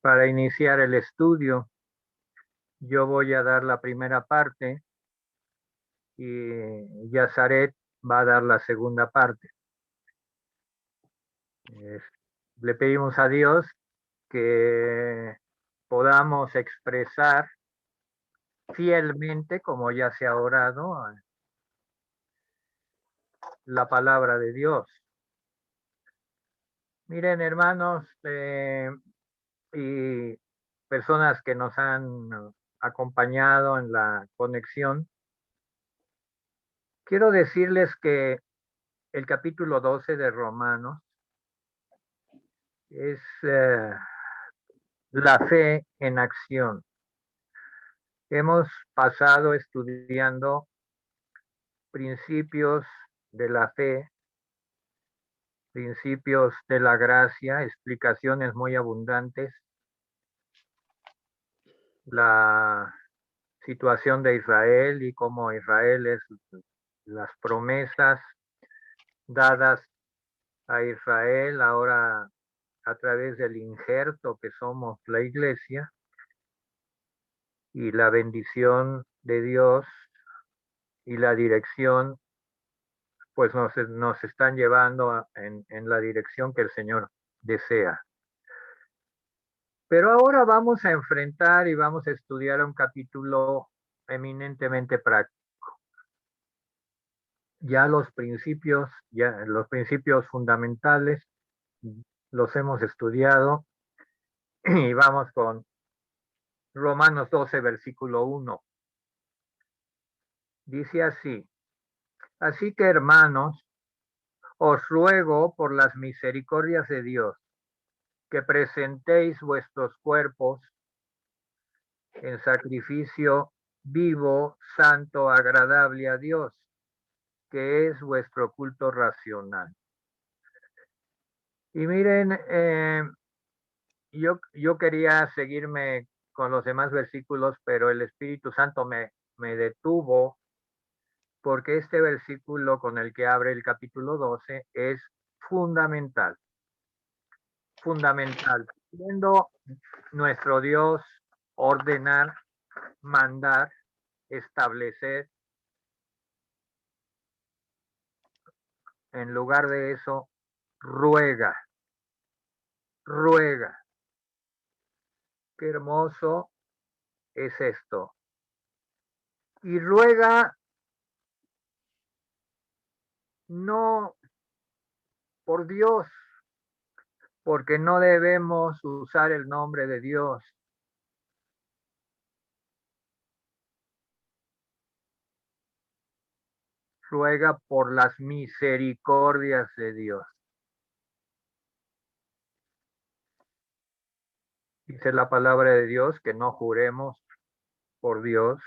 para iniciar el estudio. Yo voy a dar la primera parte y Yazaret va a dar la segunda parte. Le pedimos a Dios que podamos expresar fielmente, como ya se ha orado, la palabra de Dios. Miren, hermanos y personas que nos han acompañado en la conexión, quiero decirles que el capítulo 12 de Romanos es la fe en acción. Hemos pasado estudiando principios de la fe, principios de la gracia, explicaciones muy abundantes, la situación de Israel y cómo Israel es las promesas dadas a Israel ahora a través del injerto que somos la iglesia, y la bendición de Dios y la dirección pues nos están llevando en la dirección que el Señor desea. Pero ahora vamos a enfrentar y vamos a estudiar un capítulo eminentemente práctico. Ya los principios fundamentales los hemos estudiado y vamos con Romanos 12, versículo 1. Dice así: así que, hermanos, os ruego por las misericordias de Dios que presentéis vuestros cuerpos en sacrificio vivo, santo, agradable a Dios, que es vuestro culto racional. Y miren, yo quería seguirme con los demás versículos, pero el Espíritu Santo me detuvo, porque este versículo con el que abre el capítulo 12 es fundamental. Fundamental. Siendo nuestro Dios ordenar, mandar, establecer, en lugar de eso, ruega. Ruega. Qué hermoso es esto. Y ruega no por Dios, porque no debemos usar el nombre de Dios. Ruega por las misericordias de Dios. Dice la palabra de Dios que no juremos por Dios,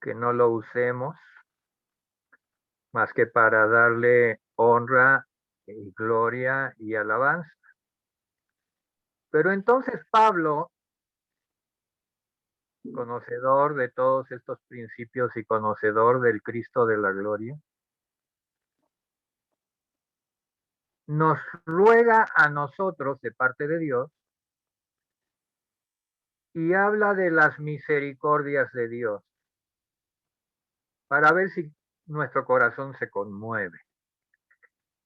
que no lo usemos más que para darle honra y gloria y alabanza. Pero entonces Pablo, conocedor de todos estos principios y conocedor del Cristo de la gloria, nos ruega a nosotros de parte de Dios y habla de las misericordias de Dios para ver si nuestro corazón se conmueve.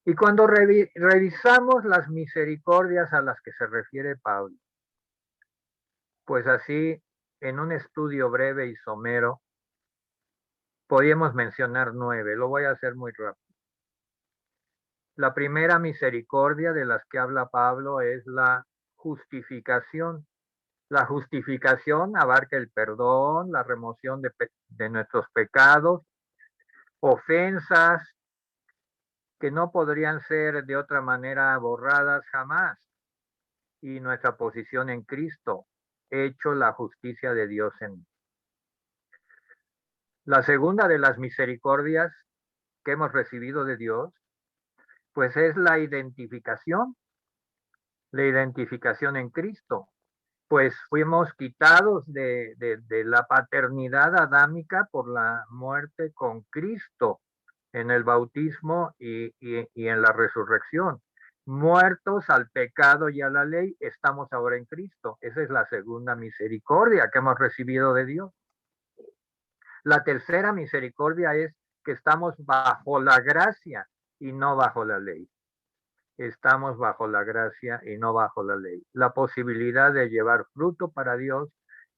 Y cuando revisamos las misericordias a las que se refiere Pablo, pues así, en un estudio breve y somero, podríamos mencionar 9. Lo voy a hacer muy rápido. La primera misericordia de las que habla Pablo es la justificación. La justificación abarca el perdón, la remoción de nuestros pecados, ofensas que no podrían ser de otra manera borradas jamás, y nuestra posición en Cristo, hecho la justicia de Dios en mí. La segunda de las misericordias que hemos recibido de Dios, pues es la identificación en Cristo. Pues fuimos quitados de la paternidad adámica por la muerte con Cristo en el bautismo y en la resurrección. muertos al pecado y a la ley, estamos ahora en Cristo. Esa es la segunda misericordia que hemos recibido de Dios. La tercera misericordia es que estamos bajo la gracia y no bajo la ley. Estamos bajo la gracia y no bajo la ley. La posibilidad de llevar fruto para Dios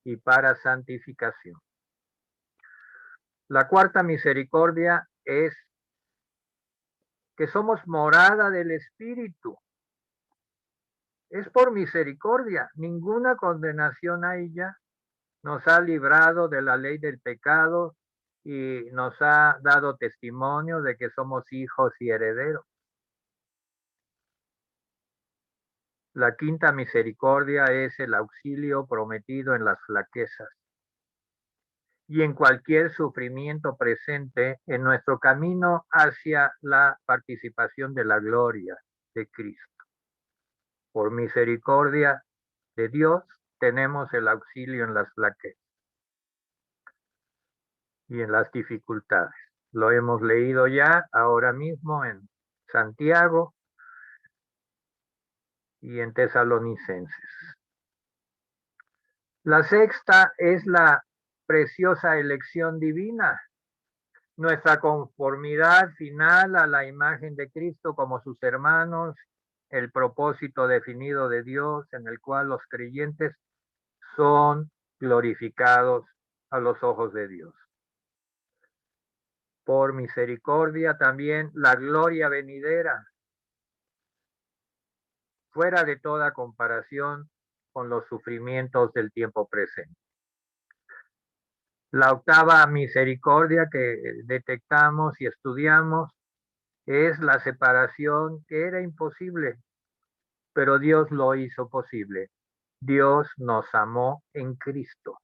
y para santificación. La cuarta misericordia es que somos morada del Espíritu. Es por misericordia, ninguna condenación hay ya. Nos ha librado de la ley del pecado y nos ha dado testimonio de que somos hijos y herederos. La quinta misericordia es el auxilio prometido en las flaquezas y en cualquier sufrimiento presente en nuestro camino hacia la participación de la gloria de Cristo. Por misericordia de Dios tenemos el auxilio en las flaquezas y en las dificultades. Lo hemos leído ya ahora mismo en Santiago y en Tesalonicenses. La sexta es la preciosa elección divina, nuestra conformidad final a la imagen de Cristo como sus hermanos, el propósito definido de Dios en el cual los creyentes son glorificados a los ojos de Dios. Por misericordia también la gloria venidera, fuera de toda comparación con los sufrimientos del tiempo presente. La octava misericordia que detectamos y estudiamos es la separación que era imposible, pero Dios lo hizo posible. Dios nos amó en Cristo.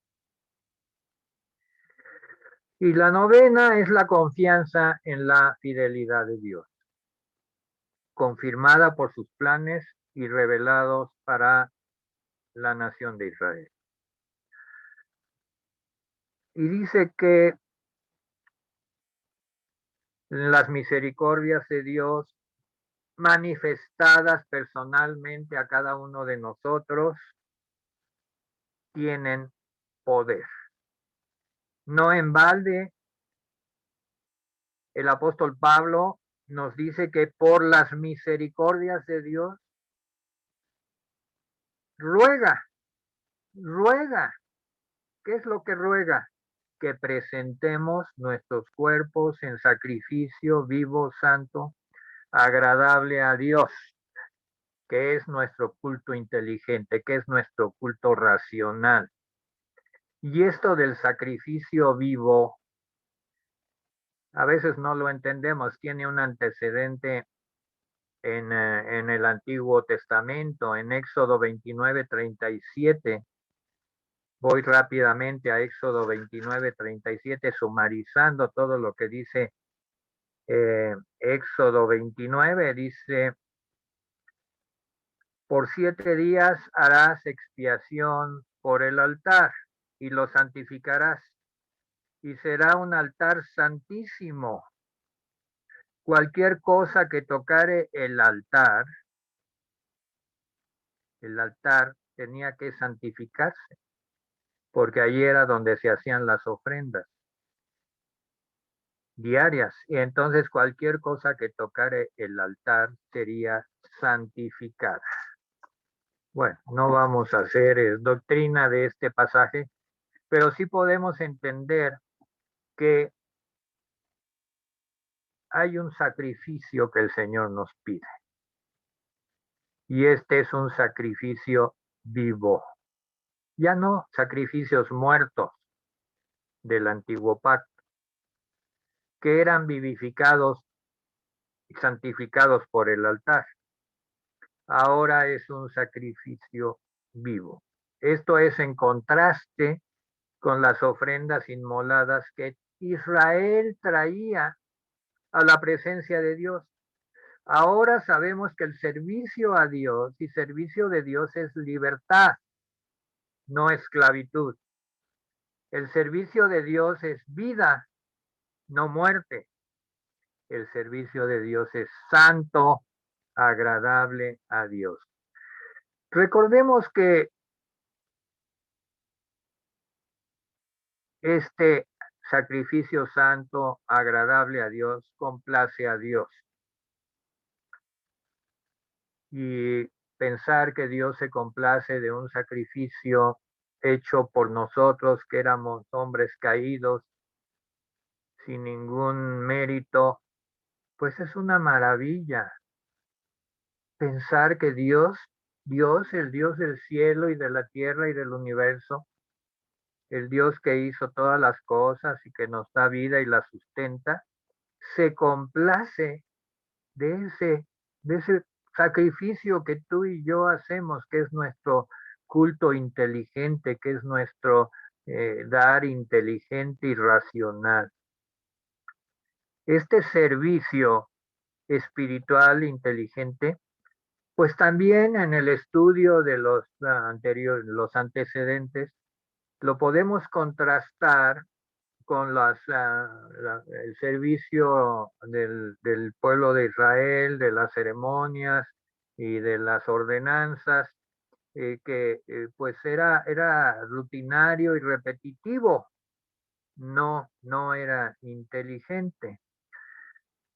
Y la novena es la confianza en la fidelidad de Dios, confirmada por sus planes y revelados para la nación de Israel. Y dice que las misericordias de Dios manifestadas personalmente a cada uno de nosotros tienen poder. No en balde, el apóstol Pablo nos dice que por las misericordias de Dios, ruega. ¿Qué es lo que ruega? Que presentemos nuestros cuerpos en sacrificio vivo, santo, agradable a Dios, que es nuestro culto inteligente, que es nuestro culto racional. Y esto del sacrificio vivo, a veces no lo entendemos, tiene un antecedente en el Antiguo Testamento, en Éxodo 29:37. Voy rápidamente a Éxodo 29:37, sumarizando todo lo que dice Éxodo 29. Dice, por 7 días harás expiación por el altar y lo santificarás, y será un altar santísimo. Cualquier cosa que tocare el altar tenía que santificarse, porque allí era donde se hacían las ofrendas diarias. Y entonces cualquier cosa que tocare el altar sería santificada. Bueno, no vamos a hacer doctrina de este pasaje, pero sí podemos entender que hay un sacrificio que el Señor nos pide. Y este es un sacrificio vivo. Ya no sacrificios muertos del antiguo pacto, que eran vivificados y santificados por el altar. Ahora es un sacrificio vivo. Esto es en contraste con las ofrendas inmoladas que Israel traía a la presencia de Dios. Ahora sabemos que el servicio a Dios y servicio de Dios es libertad, no esclavitud. El servicio de Dios es vida, no muerte. El servicio de Dios es santo, agradable a Dios. Recordemos que este sacrificio santo, agradable a Dios, complace a Dios. Y pensar que Dios se complace de un sacrificio hecho por nosotros, que éramos hombres caídos, sin ningún mérito, pues es una maravilla. Pensar que Dios, el Dios del cielo y de la tierra y del universo, el Dios que hizo todas las cosas y que nos da vida y la sustenta, se complace de ese sacrificio que tú y yo hacemos, que es nuestro culto inteligente, que es nuestro dar inteligente y racional. Este servicio espiritual inteligente, pues también en el estudio de los anteriores, los antecedentes, lo podemos contrastar con el servicio del pueblo de Israel, de las ceremonias y de las ordenanzas, que pues era rutinario y repetitivo, no era inteligente,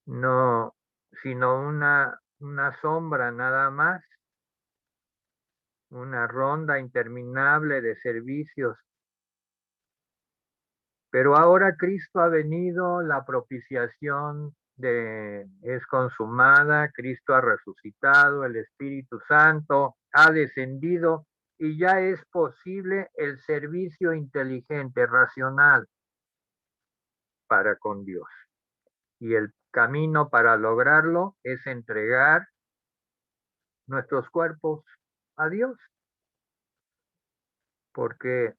no, sino una sombra nada más, una ronda interminable de servicios. Pero ahora Cristo ha venido, la propiciación es consumada, Cristo ha resucitado, el Espíritu Santo ha descendido y ya es posible el servicio inteligente, racional para con Dios. Y el camino para lograrlo es entregar nuestros cuerpos a Dios, porque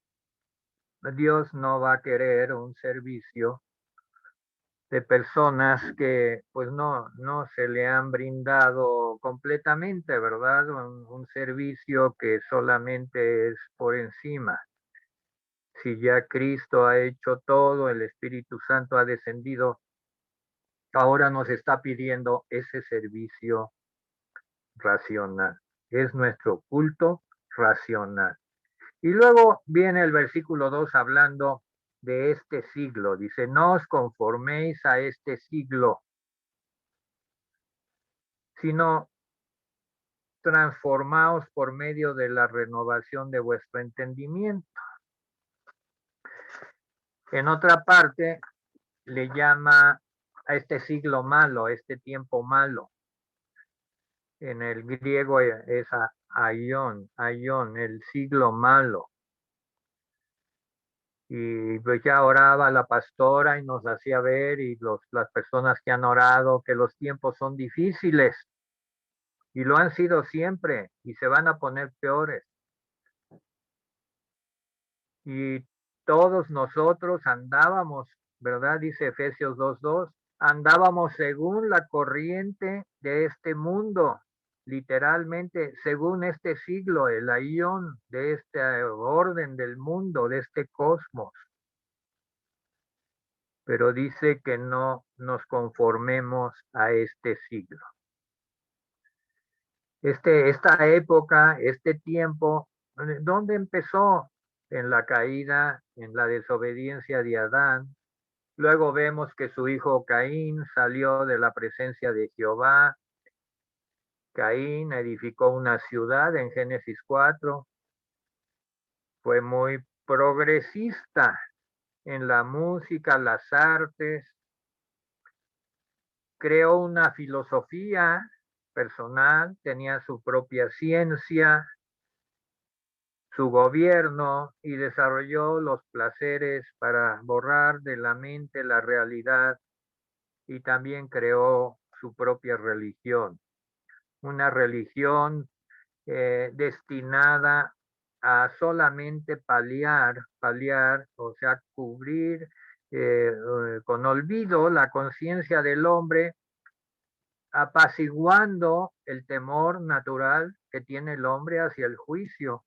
Dios no va a querer un servicio de personas que pues no se le han brindado completamente, ¿verdad? Un servicio que solamente es por encima. Si ya Cristo ha hecho todo, el Espíritu Santo ha descendido, ahora nos está pidiendo ese servicio racional. Es nuestro culto racional. Y luego viene el versículo 2 hablando de este siglo. Dice, no os conforméis a este siglo, sino transformaos por medio de la renovación de vuestro entendimiento. En otra parte, le llama a este siglo malo, este tiempo malo. En el griego es aion, el siglo malo. Y pues ya oraba la pastora y nos hacía ver, y las personas que han orado, que los tiempos son difíciles, y lo han sido siempre, y se van a poner peores. Y todos nosotros andábamos, ¿verdad? Dice Efesios 2:2, andábamos según la corriente de este mundo, literalmente según este siglo, el aión de este orden del mundo, de este cosmos. Pero dice que no nos conformemos a este siglo. Esta época, este tiempo, ¿dónde empezó? En la caída, en la desobediencia de Adán. Luego vemos que su hijo Caín salió de la presencia de Jehová. Caín edificó una ciudad en Génesis 4. Fue muy progresista en la música, las artes. Creó una filosofía personal, tenía su propia ciencia, su gobierno, y desarrolló los placeres para borrar de la mente la realidad, y también creó su propia religión, una religión destinada a solamente paliar, o sea, cubrir con olvido la conciencia del hombre, apaciguando el temor natural que tiene el hombre hacia el juicio.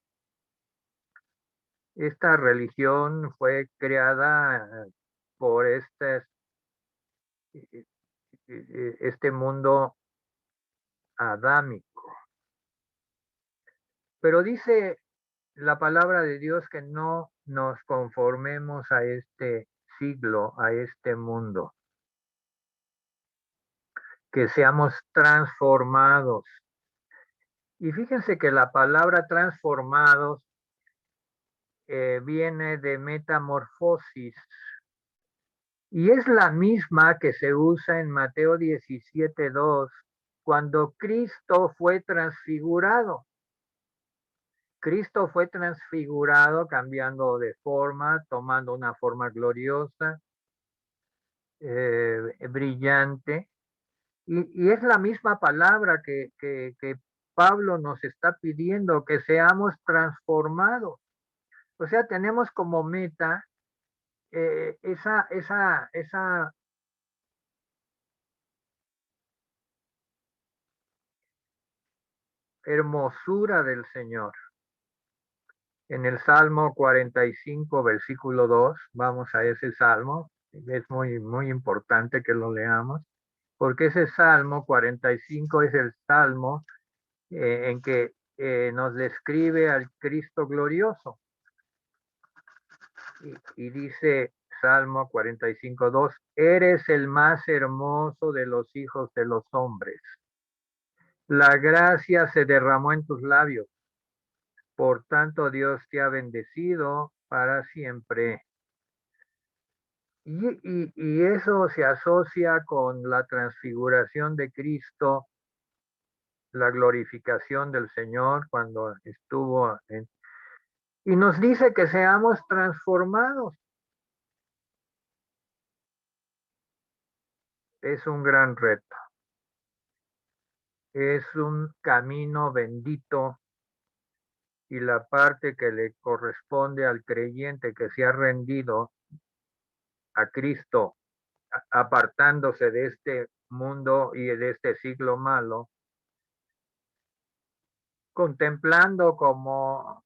Esta religión fue creada por este mundo adámico. Pero dice la palabra de Dios que no nos conformemos a este siglo, a este mundo, que seamos transformados. Y fíjense que la palabra transformados viene de metamorfosis y es la misma que se usa en Mateo 17:2 cuando Cristo fue transfigurado. Cristo fue transfigurado cambiando de forma, tomando una forma gloriosa, brillante, y es la misma palabra que Pablo nos está pidiendo, que seamos transformados. O sea, tenemos como meta esa hermosura del Señor. En el Salmo 45, versículo 2, vamos a ese salmo, es muy importante que lo leamos, porque ese Salmo 45 es el salmo en que nos describe al Cristo glorioso. Y dice Salmo 45:2, eres el más hermoso de los hijos de los hombres. La gracia se derramó en tus labios. Por tanto, Dios te ha bendecido para siempre. Y eso se asocia con la transfiguración de Cristo, la glorificación del Señor cuando estuvo en... Y nos dice que seamos transformados. Es un gran reto. Es un camino bendito y la parte que le corresponde al creyente que se ha rendido a Cristo, apartándose de este mundo y de este siglo malo, contemplando como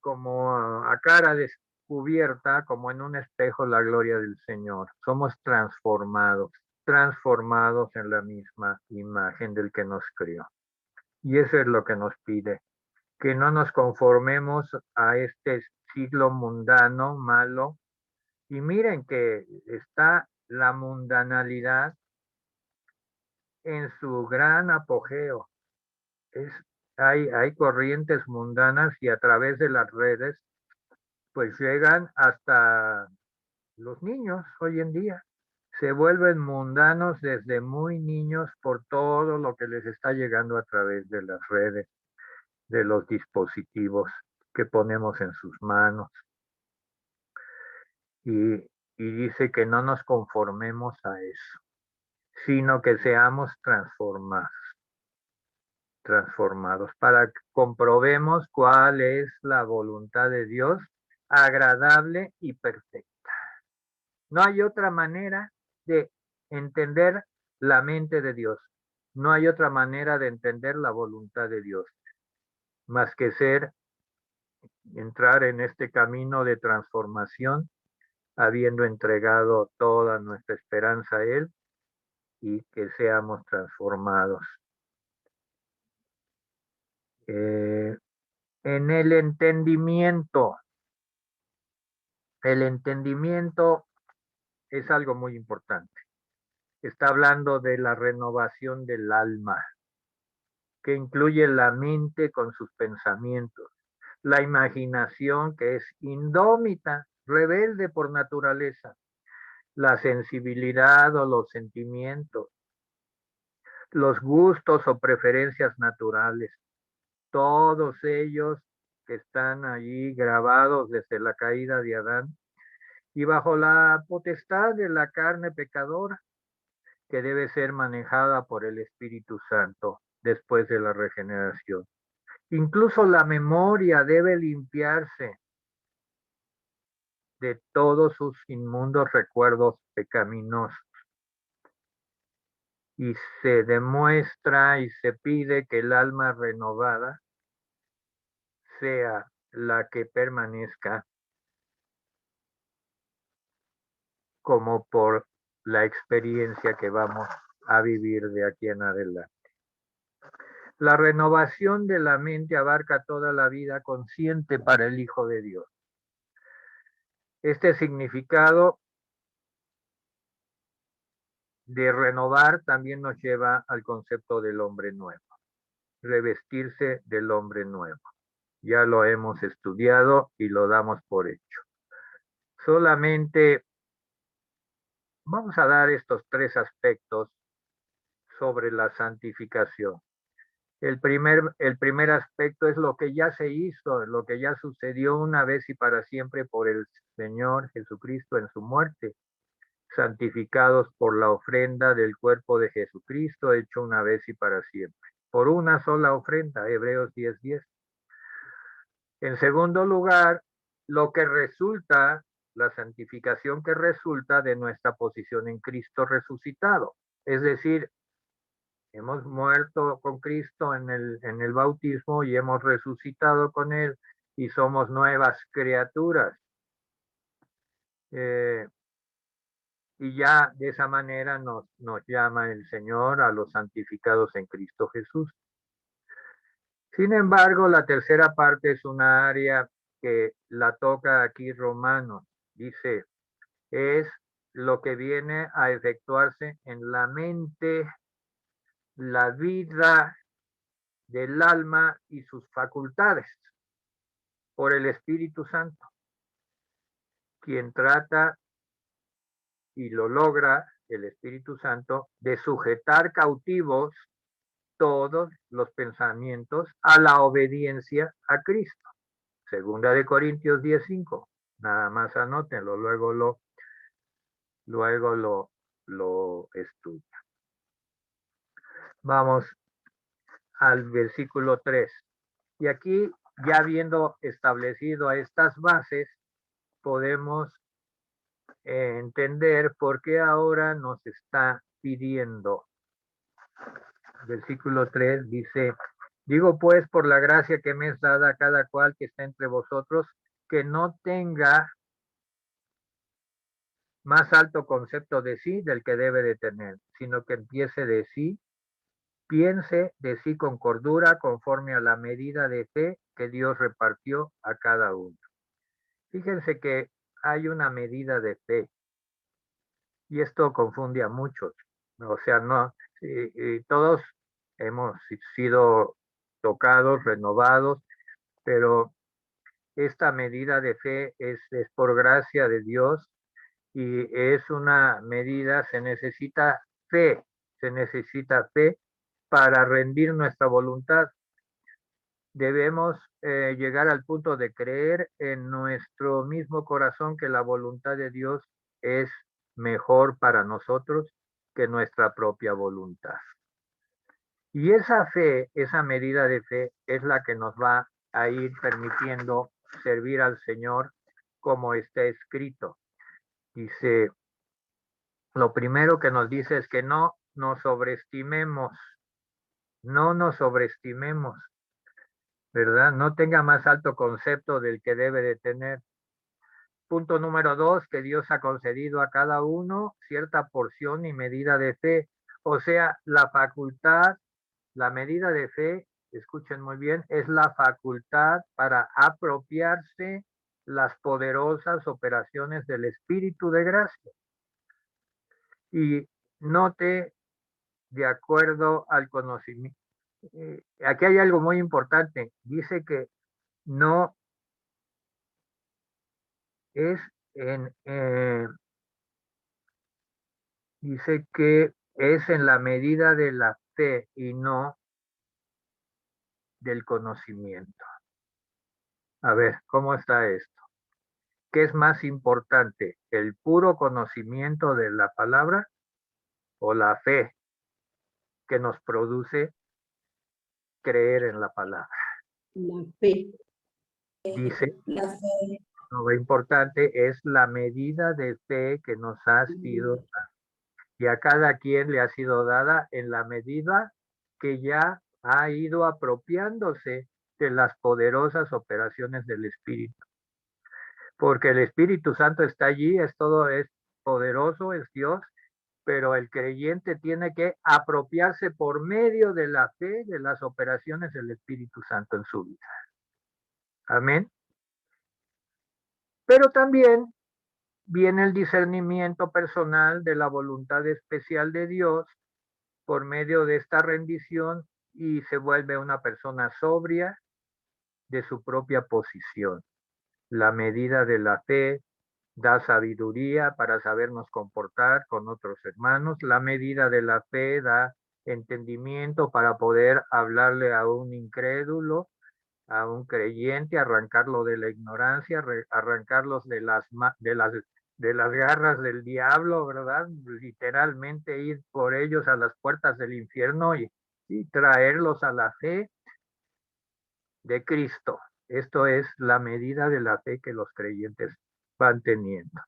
a cara descubierta, como en un espejo, la gloria del Señor. Somos transformados en la misma imagen del que nos crió. Y eso es lo que nos pide, que no nos conformemos a este siglo mundano, malo. Y miren que está la mundanalidad en su gran apogeo. Es, hay corrientes mundanas y a través de las redes, pues llegan hasta los niños hoy en día. Se vuelven mundanos desde muy niños por todo lo que les está llegando a través de las redes, de los dispositivos que ponemos en sus manos. Y, y dice que no nos conformemos a eso, sino que seamos transformados para que comprobemos cuál es la voluntad de Dios, agradable y perfecta. No hay otra manera de entender la mente de Dios. No hay otra manera de entender la voluntad de Dios, más que entrar en este camino de transformación, habiendo entregado toda nuestra esperanza a Él y que seamos transformados. En el entendimiento es algo muy importante. Está hablando de la renovación del alma, que incluye la mente con sus pensamientos, la imaginación que es indómita, rebelde por naturaleza, la sensibilidad o los sentimientos, los gustos o preferencias naturales, todos ellos que están allí grabados desde la caída de Adán y bajo la potestad de la carne pecadora que debe ser manejada por el Espíritu Santo después de la regeneración. Incluso la memoria debe limpiarse de todos sus inmundos recuerdos pecaminosos y se demuestra y se pide que el alma renovada sea la que permanezca como por la experiencia que vamos a vivir de aquí en adelante. La renovación de la mente abarca toda la vida consciente para el Hijo de Dios. Este significado de renovar también nos lleva al concepto del hombre nuevo, revestirse del hombre nuevo. Ya lo hemos estudiado y lo damos por hecho. Solamente vamos a dar estos tres aspectos sobre la santificación. El primer aspecto es lo que ya se hizo, lo que ya sucedió una vez y para siempre por el Señor Jesucristo en su muerte, santificados por la ofrenda del cuerpo de Jesucristo, hecho una vez y para siempre. Por una sola ofrenda, Hebreos 10:10. En segundo lugar, lo que resulta, la santificación que resulta de nuestra posición en Cristo resucitado. Es decir, hemos muerto con Cristo en el bautismo y hemos resucitado con Él y somos nuevas criaturas. Y ya de esa manera nos llama el Señor a los santificados en Cristo Jesús. Sin embargo, la tercera parte es una área que la toca aquí Romanos. Dice, es lo que viene a efectuarse en la mente, la vida del alma y sus facultades por el Espíritu Santo, quien trata y lo logra el Espíritu Santo de sujetar cautivos todos los pensamientos a la obediencia a Cristo. Segunda de Corintios 10:5. Nada más anótenlo, luego lo estudia. Vamos al versículo 3. Y aquí, ya habiendo establecido estas bases, podemos entender por qué ahora nos está pidiendo. Versículo 3 dice, digo pues por la gracia que me es dada a cada cual que está entre vosotros, que no tenga más alto concepto de sí del que debe de tener, sino que piense de sí con cordura, conforme a la medida de fe que Dios repartió a cada uno. Fíjense que hay una medida de fe, y esto confunde a muchos. O sea, no, todos hemos sido tocados, renovados, pero esta medida de fe es por gracia de Dios y es una medida, se necesita fe para rendir nuestra voluntad. Debemos llegar al punto de creer en nuestro mismo corazón que la voluntad de Dios es mejor para nosotros que nuestra propia voluntad. Y esa fe, esa medida de fe, es la que nos va a ir permitiendo servir al Señor como está escrito. Dice, lo primero que nos dice es que no nos sobreestimemos, ¿verdad? No tenga más alto concepto del que debe de tener. Punto número 2, que Dios ha concedido a cada uno cierta porción y medida de fe. O sea, la facultad, la medida de fe, escuchen muy bien, es la facultad para apropiarse las poderosas operaciones del Espíritu de gracia. Y note, de acuerdo al conocimiento, aquí hay algo muy importante. Dice que no es dice que es en la medida de la fe y no del conocimiento. A ver, ¿cómo está esto? ¿Qué es más importante, el puro conocimiento de la palabra o la fe que nos produce creer en la palabra? La fe. Dice, La fe. lo importante es la medida de fe que nos ha sido dada. Y a cada quien le ha sido dada en la medida que ya ha ido apropiándose de las poderosas operaciones del Espíritu. Porque el Espíritu Santo está allí, es poderoso, es Dios, pero el creyente tiene que apropiarse por medio de la fe de las operaciones del Espíritu Santo en su vida. Amén. Pero también viene el discernimiento personal de la voluntad especial de Dios por medio de esta rendición y se vuelve una persona sobria de su propia posición. La medida de la fe da sabiduría para sabernos comportar con otros hermanos. La medida de la fe da entendimiento para poder hablarle a un incrédulo, a un creyente, arrancarlo de la ignorancia, arrancarlos de las garras del diablo, ¿verdad? Literalmente ir por ellos a las puertas del infierno y traerlos a la fe de Cristo. Esto es la medida de la fe que los creyentes van teniendo.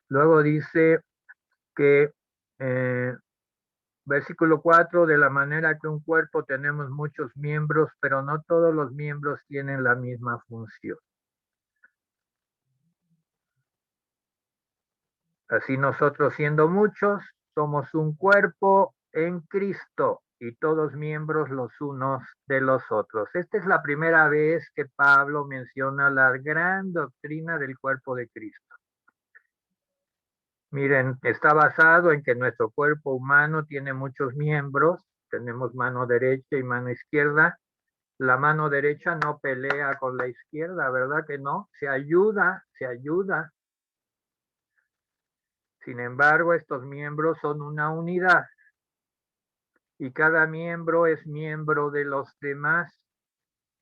Luego dice que versículo 4, de la manera que un cuerpo tenemos muchos miembros, pero no todos los miembros tienen la misma función. Así nosotros, siendo muchos, somos un cuerpo en Cristo y todos miembros los unos de los otros. Esta es la primera vez que Pablo menciona la gran doctrina del cuerpo de Cristo. Miren, está basado en que nuestro cuerpo humano tiene muchos miembros, tenemos mano derecha y mano izquierda. La mano derecha no pelea con la izquierda, ¿verdad que no? Se ayuda, se ayuda. Sin embargo, estos miembros son una unidad y cada miembro es miembro de los demás.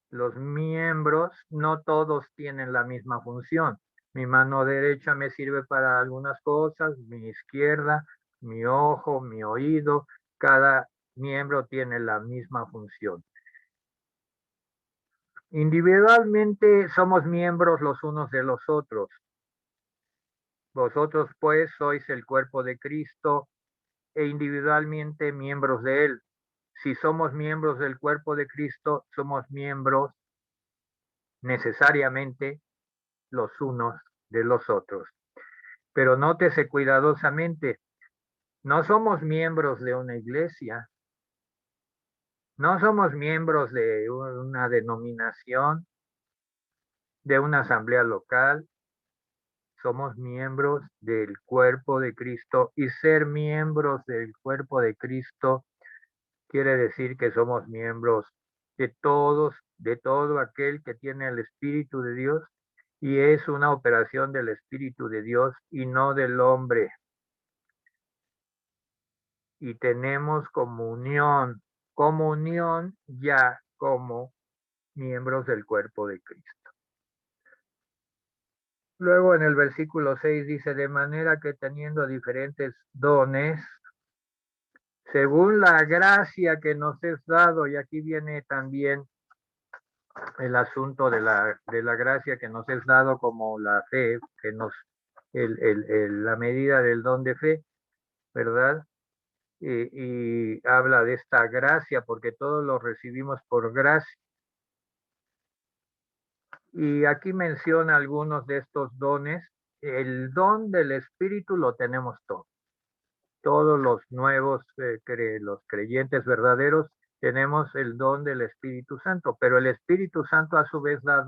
Los miembros no todos tienen la misma función. Mi mano derecha me sirve para algunas cosas, mi izquierda, mi ojo, mi oído, cada miembro tiene la misma función. Individualmente somos miembros los unos de los otros. Vosotros pues sois el cuerpo de Cristo e individualmente miembros de él. Si somos miembros del cuerpo de Cristo, somos miembros necesariamente los unos de los otros. Pero nótese cuidadosamente, no somos miembros de una iglesia, no somos miembros de una denominación, de una asamblea local, somos miembros del cuerpo de Cristo y ser miembros del cuerpo de Cristo quiere decir que somos miembros de todos, de todo aquel que tiene el Espíritu de Dios y es una operación del Espíritu de Dios y no del hombre. Y tenemos comunión ya como miembros del cuerpo de Cristo. Luego en el versículo 6 dice, de manera que teniendo diferentes dones, según la gracia que nos es dado, y aquí viene también el asunto de la gracia que nos es dado como la fe, que nos, la medida del don de fe, ¿verdad? Y habla de esta gracia porque todos lo recibimos por gracia. Y aquí menciona algunos de estos dones. El don del Espíritu lo tenemos todos. Todos los nuevos, los creyentes verdaderos, tenemos el don del Espíritu Santo, pero el Espíritu Santo a su vez da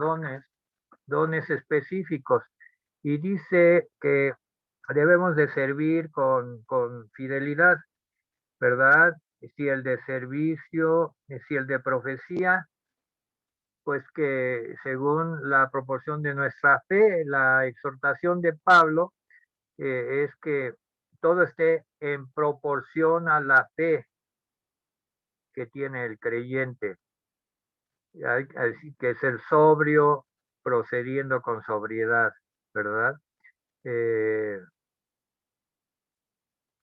dones específicos y dice que debemos de servir con fidelidad, ¿verdad? Si el de servicio, si el de profecía, pues que según la proporción de nuestra fe, la exhortación de Pablo es que todo esté en proporción a la fe que tiene el creyente. Hay que ser sobrio, procediendo con sobriedad, ¿verdad?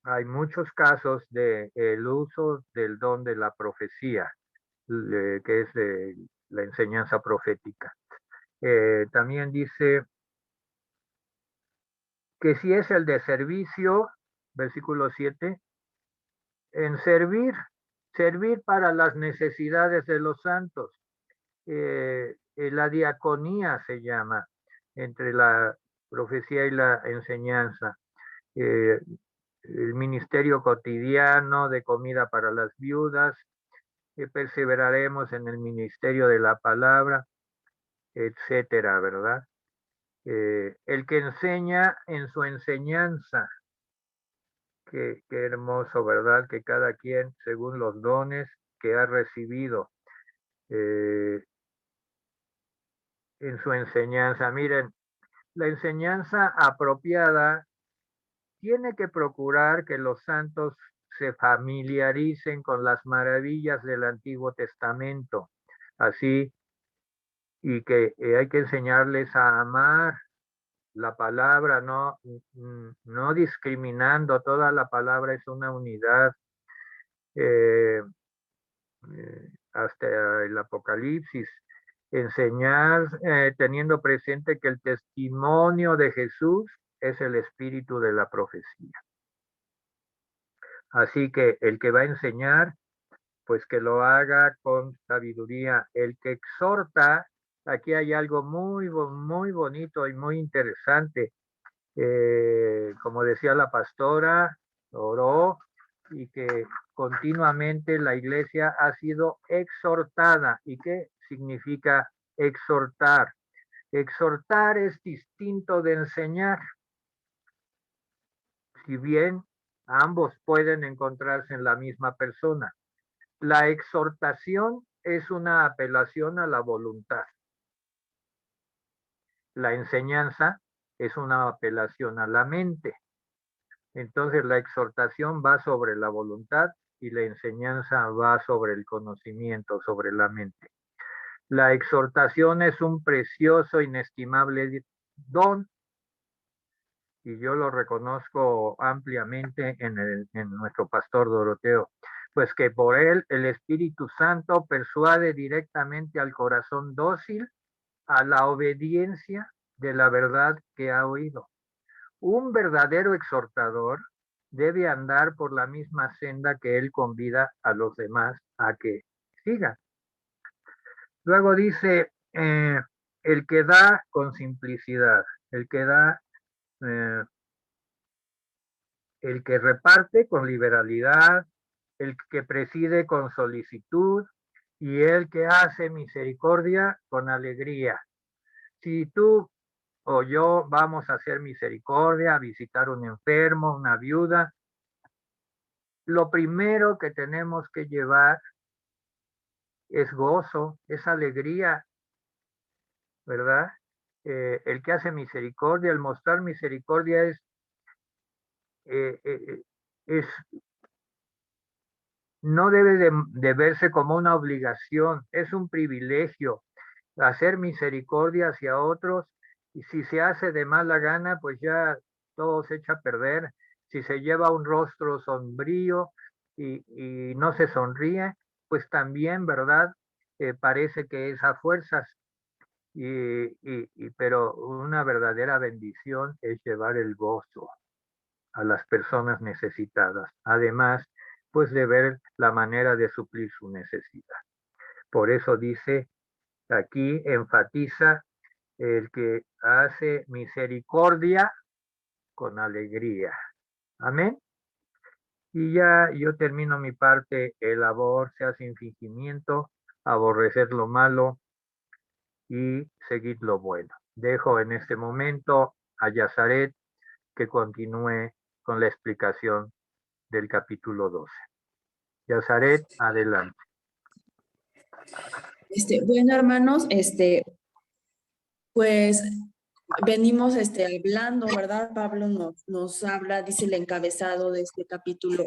Hay muchos casos de el uso del don de la profecía, que es la enseñanza profética. También dice que si es el de servicio, versículo 7, en servir para las necesidades de los santos. La diaconía se llama entre la profecía y la enseñanza. el ministerio cotidiano de comida para las viudas, que perseveraremos en el ministerio de la palabra, etcétera, ¿verdad? El que enseña en su enseñanza, qué hermoso, ¿verdad? Que cada quien, según los dones que ha recibido en su enseñanza. Miren, la enseñanza apropiada tiene que procurar que los santos se familiaricen con las maravillas del Antiguo Testamento, así, y que hay que enseñarles a amar la palabra, no discriminando, toda la palabra es una unidad, hasta el Apocalipsis. Enseñar teniendo presente que el testimonio de Jesús es el espíritu de la profecía. Así que el que va a enseñar, pues que lo haga con sabiduría. El que exhorta, aquí hay algo muy bonito y muy interesante. Como decía la pastora, oró y que continuamente la iglesia ha sido exhortada. ¿Y qué significa exhortar? Exhortar es distinto de enseñar. Si bien ambos pueden encontrarse en la misma persona. La exhortación es una apelación a la voluntad. La enseñanza es una apelación a la mente. Entonces la exhortación va sobre la voluntad y la enseñanza va sobre el conocimiento, sobre la mente. La exhortación es un precioso, inestimable don y yo lo reconozco ampliamente en nuestro pastor Doroteo, pues que por él el Espíritu Santo persuade directamente al corazón dócil a la obediencia de la verdad que ha oído. Un verdadero exhortador debe andar por la misma senda que él convida a los demás a que sigan. Luego dice, el que da con simplicidad, el que da, el que reparte con liberalidad, el que preside con solicitud y el que hace misericordia con alegría. Si tú o yo vamos a hacer misericordia, a visitar un enfermo, una viuda, lo primero que tenemos que llevar es gozo, es alegría, ¿verdad? El que hace misericordia, el mostrar misericordia es no debe de verse como una obligación, es un privilegio hacer misericordia hacia otros, y si se hace de mala gana, pues ya todo se echa a perder. Si se lleva un rostro sombrío y no se sonríe, pues también, ¿verdad? Parece que es a fuerzas, pero una verdadera bendición es llevar el gozo a las personas necesitadas, además, pues de ver la manera de suplir su necesidad. Por eso dice, aquí enfatiza el que hace misericordia con alegría. Amén. Y ya yo termino mi parte, el amor sea sin fingimiento, aborrecer lo malo y seguir lo bueno. Dejo en este momento a Yazaret que continúe con la explicación del capítulo 12. Yazaret, adelante. Bueno, hermanos, pues venimos hablando, ¿verdad? Pablo nos habla, dice el encabezado de este capítulo,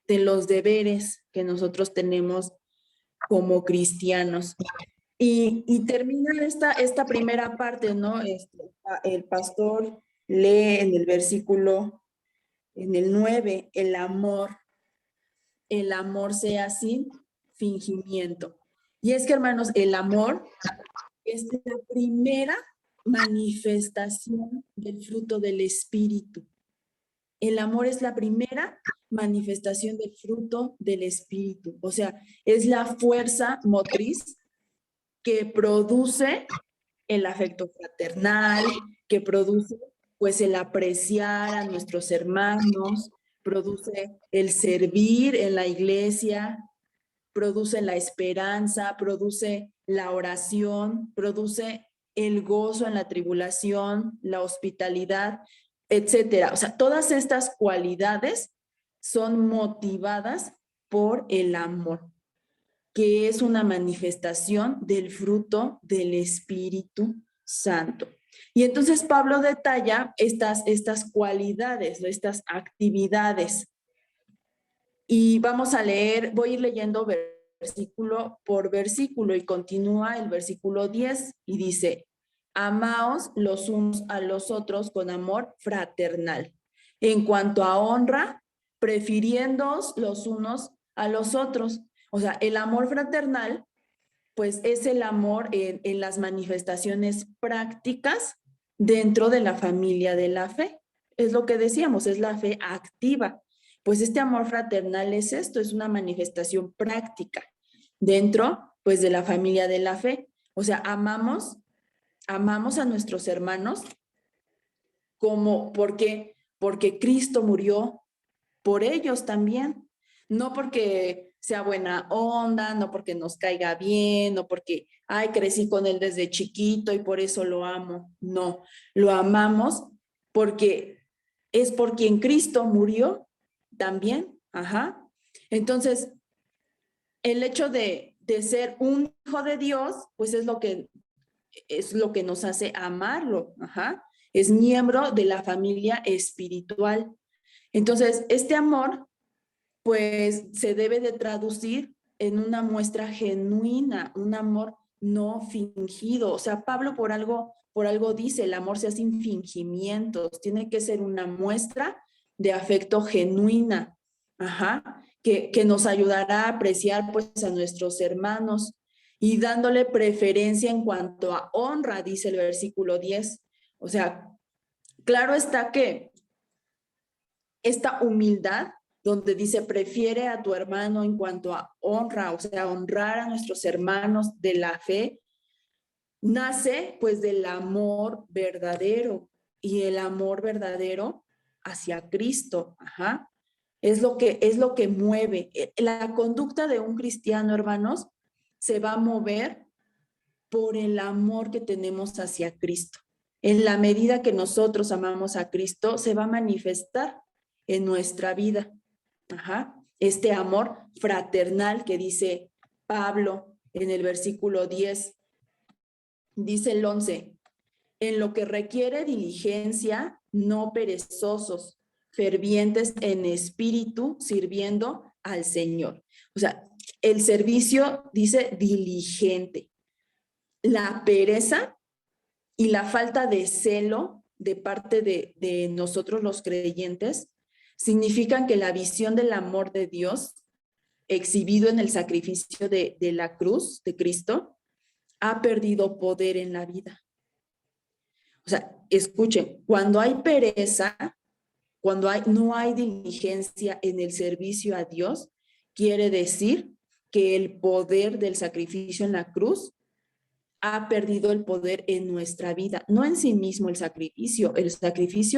de los deberes que nosotros tenemos como cristianos. Y termina esta primera parte, ¿no? El pastor lee en el versículo, en el 9, el amor sea sin fingimiento. Y es que, hermanos, el amor es la primera manifestación del fruto del Espíritu. El amor es la primera manifestación del fruto del Espíritu. O sea, es la fuerza motriz que produce el afecto fraternal, que produce pues el apreciar a nuestros hermanos, produce el servir en la iglesia, produce la esperanza, produce la oración, produce el gozo en la tribulación, la hospitalidad, etcétera. O sea, todas estas cualidades son motivadas por el amor, que es una manifestación del fruto del Espíritu Santo. Y entonces Pablo detalla estas cualidades, estas actividades. Y vamos a leer, voy a ir leyendo versículo por versículo y continúa el versículo 10 y dice, amaos los unos a los otros con amor fraternal. En cuanto a honra, prefiriéndoos los unos a los otros. O sea, el amor fraternal, pues es el amor en las manifestaciones prácticas dentro de la familia de la fe. Es lo que decíamos, es la fe activa. Pues este amor fraternal es esto, es una manifestación práctica dentro, pues, de la familia de la fe. O sea, amamos a nuestros hermanos porque Cristo murió por ellos también, no porque sea buena onda, no porque nos caiga bien, no porque, ay, crecí con él desde chiquito y por eso lo amo. No, lo amamos porque es por quien Cristo murió también. Ajá. Entonces, el hecho de ser un hijo de Dios, pues es lo que nos hace amarlo. Ajá. Es miembro de la familia espiritual. Entonces, este amor, pues, se debe de traducir en una muestra genuina, un amor no fingido. O sea, Pablo por algo dice, el amor se hace sin fingimientos, tiene que ser una muestra de afecto genuina, ajá, que nos ayudará a apreciar, pues, a nuestros hermanos y dándole preferencia en cuanto a honra, dice el versículo 10. O sea, claro está que esta humildad, donde dice, prefiere a tu hermano en cuanto a honra, o sea, honrar a nuestros hermanos de la fe, nace pues del amor verdadero, y el amor verdadero hacia Cristo, ajá, es lo que mueve. La conducta de un cristiano, hermanos, se va a mover por el amor que tenemos hacia Cristo. En la medida que nosotros amamos a Cristo, se va a manifestar en nuestra vida. Ajá. Este amor fraternal que dice Pablo en el versículo 10, dice el 11, en lo que requiere diligencia, no perezosos, fervientes en espíritu, sirviendo al Señor. O sea, el servicio dice diligente. La pereza y la falta de celo de parte de nosotros los creyentes significan que la visión del amor de Dios exhibido en el sacrificio de la cruz de Cristo ha perdido poder en la vida. O sea, escuchen, cuando hay pereza, cuando no hay diligencia en el servicio a Dios, quiere decir que el poder del sacrificio en la cruz ha perdido el poder en nuestra vida, no en sí mismo el sacrificio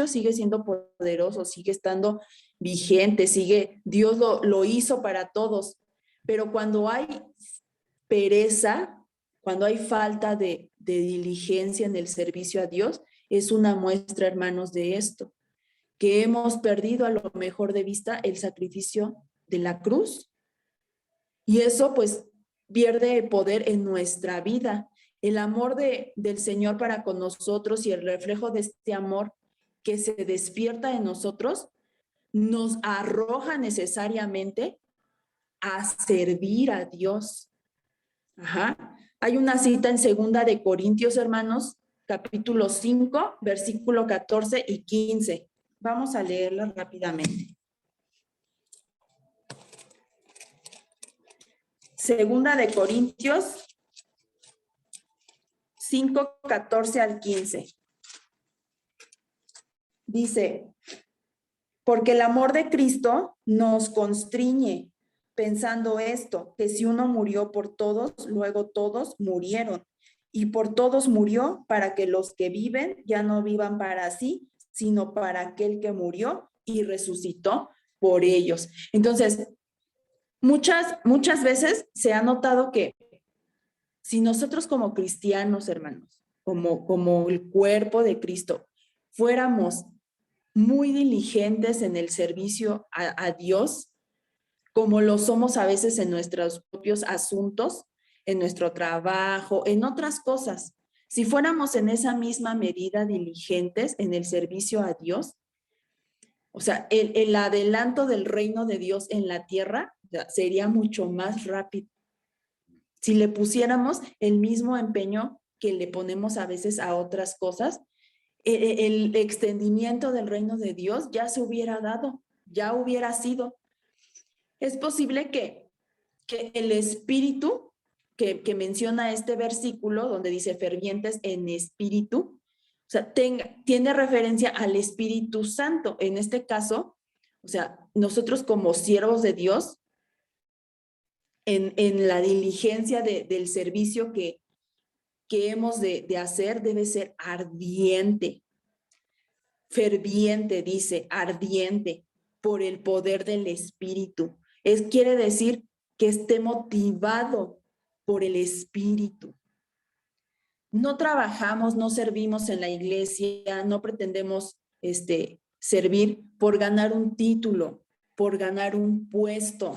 sigue siendo poderoso, sigue estando vigente, Dios lo hizo para todos, pero cuando hay pereza, cuando hay falta de diligencia en el servicio a Dios, es una muestra, hermanos, de esto, que hemos perdido a lo mejor de vista el sacrificio de la cruz, y eso pues pierde el poder en nuestra vida. El amor del Señor para con nosotros y el reflejo de este amor que se despierta en nosotros nos arroja necesariamente a servir a Dios. Ajá. Hay una cita en 2 de Corintios, hermanos, capítulo 5, versículo 14 y 15. Vamos a leerla rápidamente. 2 de Corintios 5, 14 al 15. Dice, porque el amor de Cristo nos constriñe, pensando esto, que si uno murió por todos, luego todos murieron. Y por todos murió para que los que viven ya no vivan para sí, sino para aquel que murió y resucitó por ellos. Entonces, muchas veces se ha notado que si nosotros como cristianos, hermanos, como el cuerpo de Cristo, fuéramos muy diligentes en el servicio a Dios, como lo somos a veces en nuestros propios asuntos, en nuestro trabajo, en otras cosas. Si fuéramos en esa misma medida diligentes en el servicio a Dios, o sea, el adelanto del reino de Dios en la tierra sería mucho más rápido. Si le pusiéramos el mismo empeño que le ponemos a veces a otras cosas, el extendimiento del reino de Dios ya se hubiera dado, ya hubiera sido. Es posible que el espíritu que menciona este versículo, donde dice fervientes en espíritu, o sea, tiene referencia al Espíritu Santo. En este caso, o sea, nosotros como siervos de Dios, en la diligencia del servicio que hemos de hacer, debe ser ardiente, ferviente, dice, ardiente, por el poder del Espíritu. Quiere decir que esté motivado por el Espíritu. No trabajamos, no servimos en la iglesia, no pretendemos servir por ganar un título, por ganar un puesto,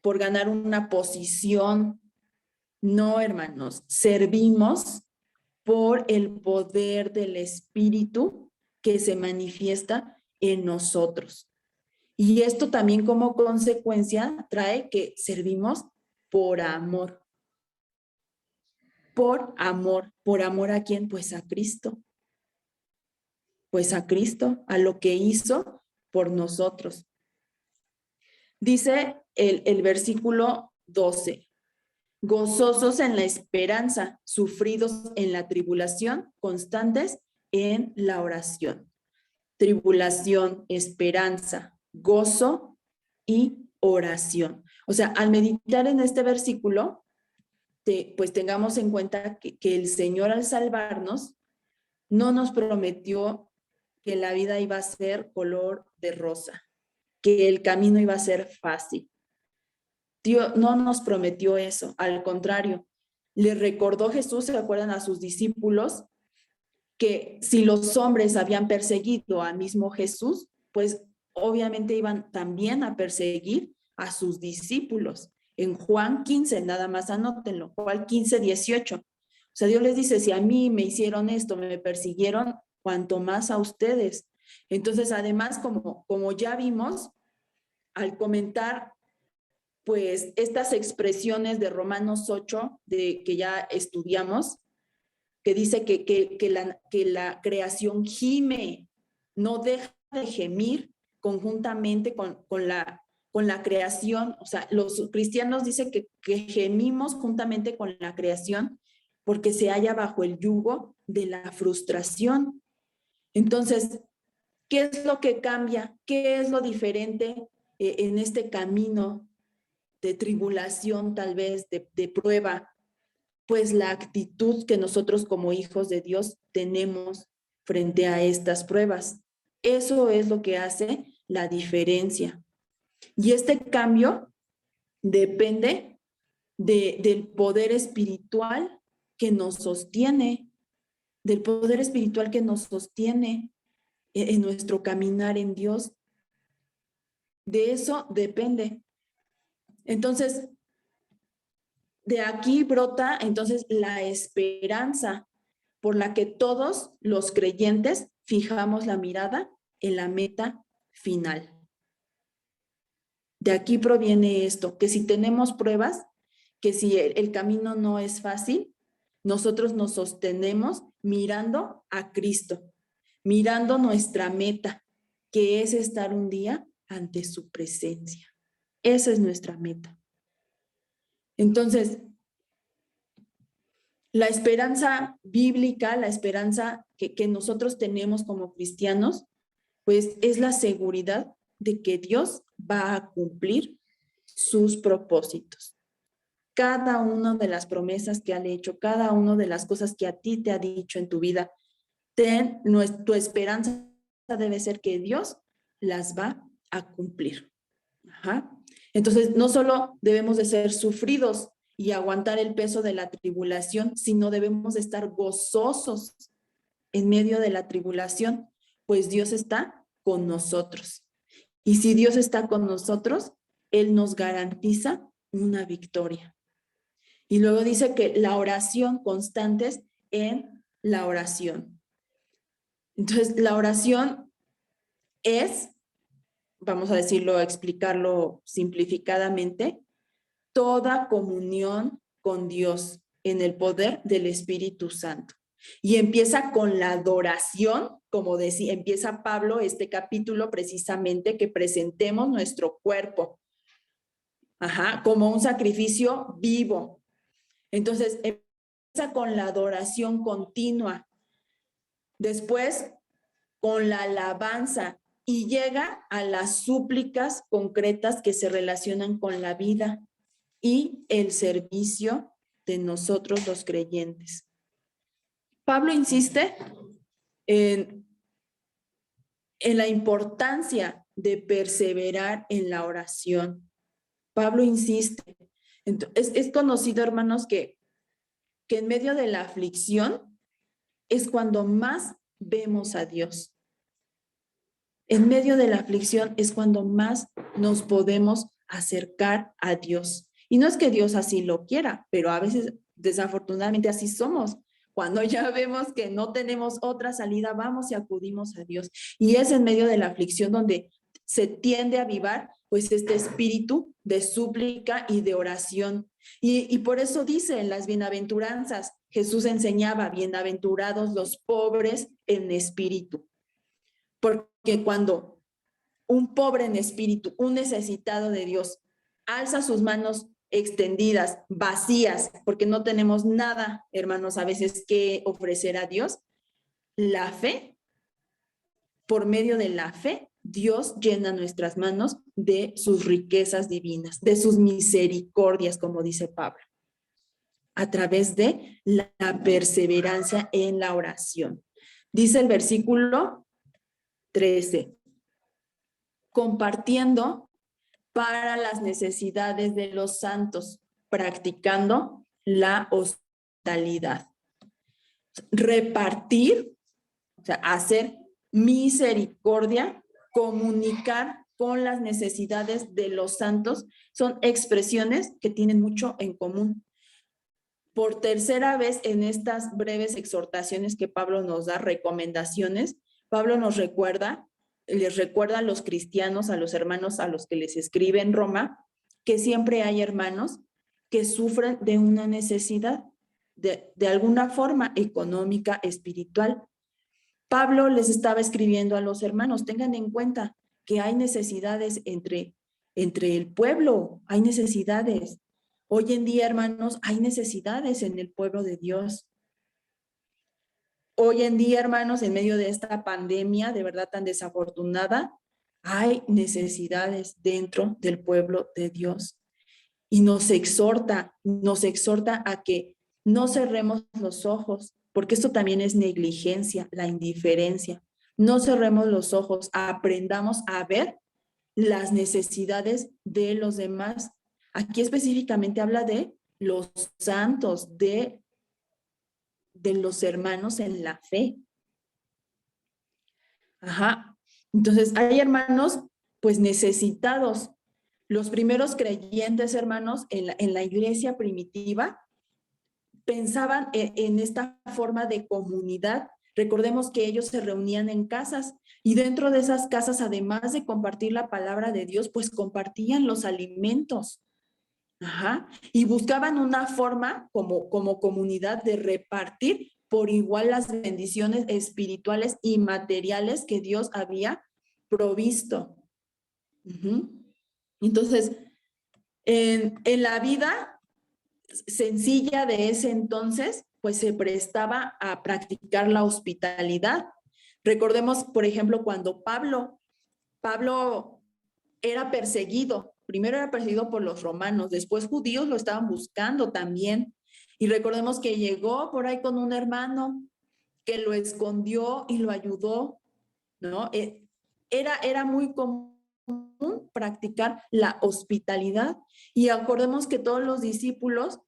por ganar una posición. No, hermanos, servimos por el poder del Espíritu que se manifiesta en nosotros. Y esto también como consecuencia trae que servimos por amor. ¿Por amor a quién? Pues a Cristo. Pues a Cristo, a lo que hizo por nosotros. Dice el versículo 12. Gozosos en la esperanza, sufridos en la tribulación, constantes en la oración. Tribulación, esperanza, gozo y oración. O sea, al meditar en este versículo, pues tengamos en cuenta que el Señor al salvarnos no nos prometió que la vida iba a ser color de rosa, que el camino iba a ser fácil. Dios no nos prometió eso, al contrario, le recordó Jesús, ¿se acuerdan a sus discípulos? Que si los hombres habían perseguido al mismo Jesús, pues obviamente iban también a perseguir a sus discípulos. En Juan 15, nada más anótenlo, Juan 15, 18. O sea, Dios les dice, si a mí me hicieron esto, me persiguieron, cuanto más a ustedes. Entonces, además, como ya vimos, al comentar pues estas expresiones de Romanos 8, que ya estudiamos, que dice que la creación gime, no deja de gemir conjuntamente con la creación. O sea, los cristianos dicen que gemimos juntamente con la creación porque se halla bajo el yugo de la frustración. Entonces, ¿qué es lo que cambia? ¿Qué es lo diferente en este camino de tribulación, tal vez, de prueba? Pues la actitud que nosotros como hijos de Dios tenemos frente a estas pruebas. Eso es lo que hace la diferencia. Y este cambio depende del poder espiritual que nos sostiene, del poder espiritual que nos sostiene en nuestro caminar en Dios. De eso depende. Entonces, de aquí brota entonces la esperanza por la que todos los creyentes fijamos la mirada en la meta final. De aquí proviene esto, que si tenemos pruebas, que si el camino no es fácil, nosotros nos sostenemos mirando a Cristo, mirando nuestra meta, que es estar un día ante su presencia. Esa es nuestra meta. Entonces, la esperanza bíblica, la esperanza que nosotros tenemos como cristianos, pues es la seguridad de que Dios va a cumplir sus propósitos. Cada una de las promesas que han hecho, cada una de las cosas que a ti te ha dicho en tu vida, tu esperanza debe ser que Dios las va a cumplir. Ajá. Entonces, no solo debemos de ser sufridos y aguantar el peso de la tribulación, sino debemos de estar gozosos en medio de la tribulación, pues Dios está con nosotros. Y si Dios está con nosotros, Él nos garantiza una victoria. Y luego dice que la oración constante es en la oración. Entonces, la oración es, vamos a decirlo, explicarlo simplificadamente, toda comunión con Dios en el poder del Espíritu Santo. Y empieza con la adoración, como decía, empieza Pablo este capítulo precisamente, que presentemos nuestro cuerpo, como un sacrificio vivo. Entonces, empieza con la adoración continua, después con la alabanza y llega a las súplicas concretas que se relacionan con la vida y el servicio de nosotros los creyentes. Pablo insiste en la importancia de perseverar en la oración. Pablo insiste. Entonces, es conocido, hermanos, que en medio de la aflicción es cuando más vemos a Dios. En medio de la aflicción es cuando más nos podemos acercar a Dios. Y no es que Dios así lo quiera, pero a veces desafortunadamente así somos. Cuando ya vemos que no tenemos otra salida, vamos y acudimos a Dios. Y es en medio de la aflicción donde se tiende a avivar pues este espíritu de súplica y de oración. Y por eso dice en las bienaventuranzas, Jesús enseñaba, bienaventurados los pobres en espíritu. Porque cuando un pobre en espíritu, un necesitado de Dios, alza sus manos extendidas, vacías, porque no tenemos nada, hermanos, a veces que ofrecer a Dios, la fe, por medio de la fe, Dios llena nuestras manos de sus riquezas divinas, de sus misericordias, como dice Pablo, a través de la perseverancia en la oración. Dice el versículo 13, compartiendo para las necesidades de los santos, practicando la hospitalidad. Repartir, o sea, hacer misericordia, comunicar con las necesidades de los santos, son expresiones que tienen mucho en común. Por tercera vez en estas breves exhortaciones que Pablo nos da, recomendaciones, Pablo nos recuerda, les recuerda a los cristianos, a los hermanos a los que les escribe en Roma, que siempre hay hermanos que sufren de una necesidad, de alguna forma económica, espiritual. Pablo les estaba escribiendo a los hermanos, tengan en cuenta que hay necesidades entre el pueblo, hay necesidades. Hoy en día, hermanos, hay necesidades en el pueblo de Dios. Hoy en día, hermanos, en medio de esta pandemia de verdad tan desafortunada, hay necesidades dentro del pueblo de Dios. Y nos exhorta a que no cerremos los ojos, porque esto también es negligencia, la indiferencia. No cerremos los ojos, aprendamos a ver las necesidades de los demás. Aquí específicamente habla de los santos, de los hermanos en la fe. Entonces, hay hermanos pues necesitados. Los primeros creyentes, hermanos, en la iglesia primitiva, pensaban en esta forma de comunidad. Recordemos que ellos se reunían en casas y dentro de esas casas, además de compartir la palabra de Dios, pues compartían los alimentos. Y buscaban una forma como comunidad de repartir por igual las bendiciones espirituales y materiales que Dios había provisto. Entonces, en la vida sencilla de ese entonces, pues se prestaba a practicar la hospitalidad. Recordemos, por ejemplo, cuando Pablo era perseguido. Primero era perseguido por los romanos, después judíos lo estaban buscando también. Y recordemos que llegó por ahí con un hermano que lo escondió y lo ayudó, ¿no? era muy común practicar la hospitalidad. Y acordemos que todos los discípulos,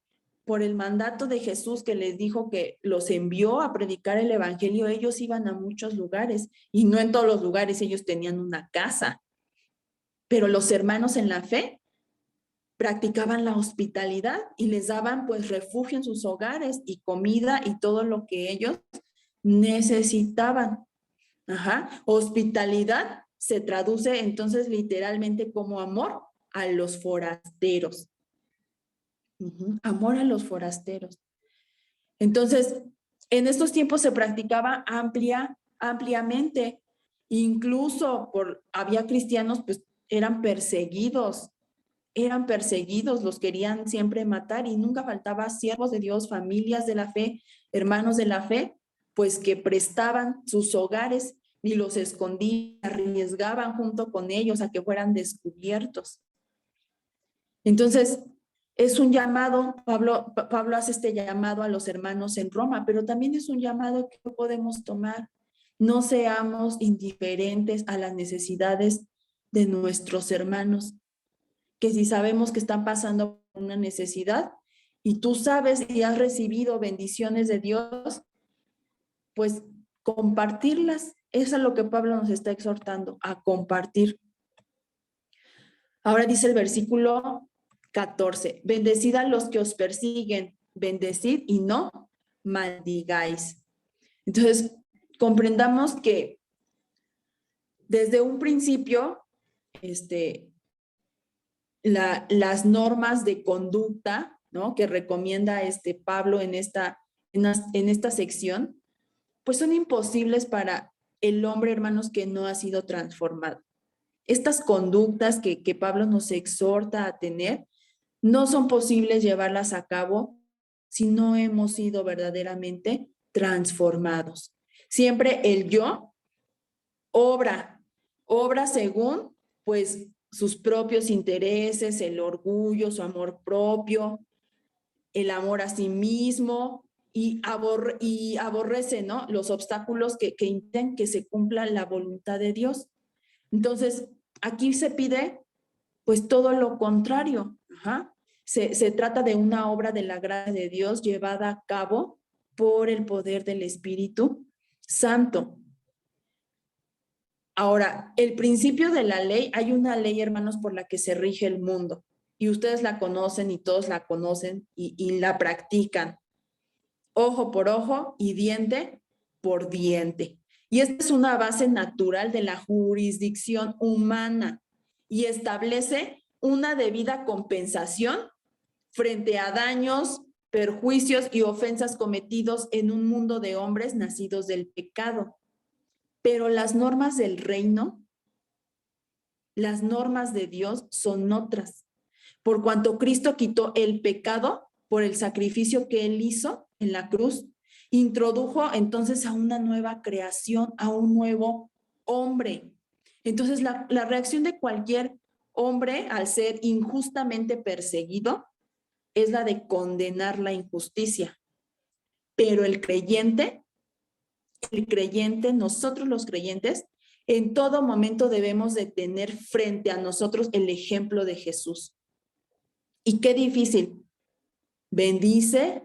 por el mandato de Jesús que les dijo que los envió a predicar el evangelio, ellos iban a muchos lugares y no en todos los lugares ellos tenían una casa. Pero los hermanos en la fe practicaban la hospitalidad y les daban pues refugio en sus hogares y comida y todo lo que ellos necesitaban. Ajá. Hospitalidad se traduce entonces literalmente como amor a los forasteros. Amor a los forasteros. Entonces, en estos tiempos se practicaba ampliamente. Incluso había cristianos, pues eran perseguidos, los querían siempre matar y nunca faltaba siervos de Dios, familias de la fe, hermanos de la fe, pues que prestaban sus hogares y los escondían, arriesgaban junto con ellos a que fueran descubiertos. Entonces, es un llamado, Pablo hace este llamado a los hermanos en Roma, pero también es un llamado que podemos tomar. No seamos indiferentes a las necesidades de nuestros hermanos, que si sabemos que están pasando por una necesidad y tú sabes y has recibido bendiciones de Dios, pues compartirlas. Eso es lo que Pablo nos está exhortando, a compartir. Ahora dice el versículo 14, bendecid a los que os persiguen, bendecid y no maldigáis. Entonces, comprendamos que desde un principio, las normas de conducta, ¿no?, que recomienda Pablo en esta sección, pues son imposibles para el hombre, hermanos, que no ha sido transformado. Estas conductas que Pablo nos exhorta a tener, no son posibles llevarlas a cabo si no hemos sido verdaderamente transformados. Siempre el yo obra según, pues, sus propios intereses, el orgullo, su amor propio, el amor a sí mismo y aborrece, ¿no?, los obstáculos que impiden que se cumpla la voluntad de Dios. Entonces, aquí se pide pues todo lo contrario. Se trata de una obra de la gracia de Dios llevada a cabo por el poder del Espíritu Santo. Ahora, el principio de la ley, hay una ley, hermanos, por la que se rige el mundo, y ustedes la conocen y todos la conocen y la practican. Ojo por ojo y diente por diente. Y esta es una base natural de la jurisdicción humana y establece una debida compensación frente a daños, perjuicios y ofensas cometidos en un mundo de hombres nacidos del pecado. Pero las normas del reino, las normas de Dios son otras. Por cuanto Cristo quitó el pecado por el sacrificio que Él hizo en la cruz, introdujo entonces a una nueva creación, a un nuevo hombre. Entonces la reacción de cualquier hombre al ser injustamente perseguido es la de condenar la injusticia. Pero el creyente, nosotros los creyentes, en todo momento debemos de tener frente a nosotros el ejemplo de Jesús. Y qué difícil. Bendice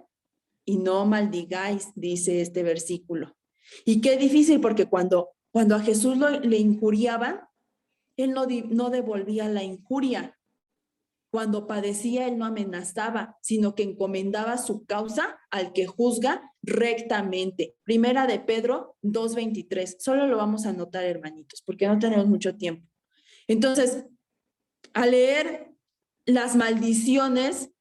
y no maldigáis, dice este versículo. Y qué difícil, porque cuando a Jesús le injuriaban, Él no devolvía la injuria. Cuando padecía, Él no amenazaba, sino que encomendaba su causa al que juzga rectamente. Primera de Pedro 2:23. Solo lo vamos a anotar, hermanitos, porque no tenemos mucho tiempo. Entonces, al leer las maldiciones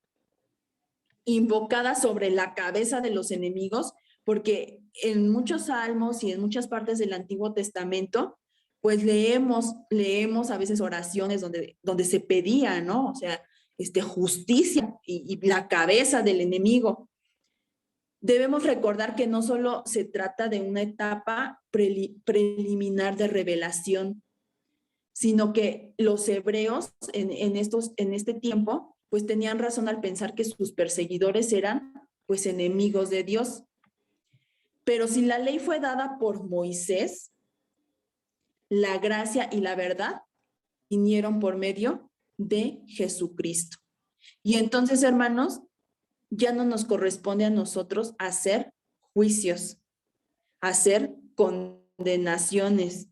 invocadas sobre la cabeza de los enemigos, porque en muchos salmos y en muchas partes del Antiguo Testamento, pues leemos a veces oraciones donde se pedía, ¿no?, o sea, justicia y la cabeza del enemigo. Debemos recordar que no solo se trata de una etapa preliminar de revelación, sino que los hebreos en este tiempo pues tenían razón al pensar que sus perseguidores eran pues enemigos de Dios. Pero si la ley fue dada por Moisés, la gracia y la verdad vinieron por medio de Jesucristo. Y entonces, hermanos, ya no nos corresponde a nosotros hacer juicios, hacer condenaciones,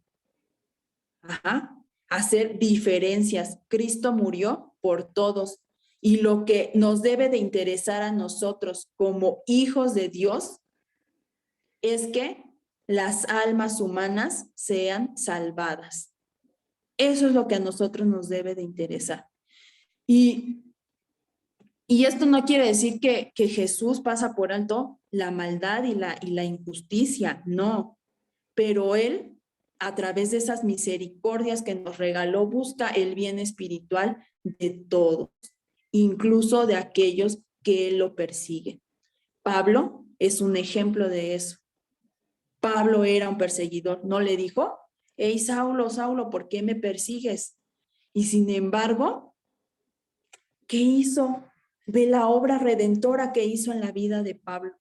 hacer diferencias. Cristo murió por todos. Y lo que nos debe de interesar a nosotros como hijos de Dios es que las almas humanas sean salvadas. Eso es lo que a nosotros nos debe de interesar. Y esto no quiere decir que Jesús pasa por alto la maldad y la injusticia, no. Pero Él, a través de esas misericordias que nos regaló, busca el bien espiritual de todos, incluso de aquellos que Él lo persigue. Pablo es un ejemplo de eso. Pablo era un perseguidor, no le dijo, hey, Saulo, Saulo, ¿por qué me persigues? Y sin embargo, ¿qué hizo? Ve la obra redentora que hizo en la vida de Pablo.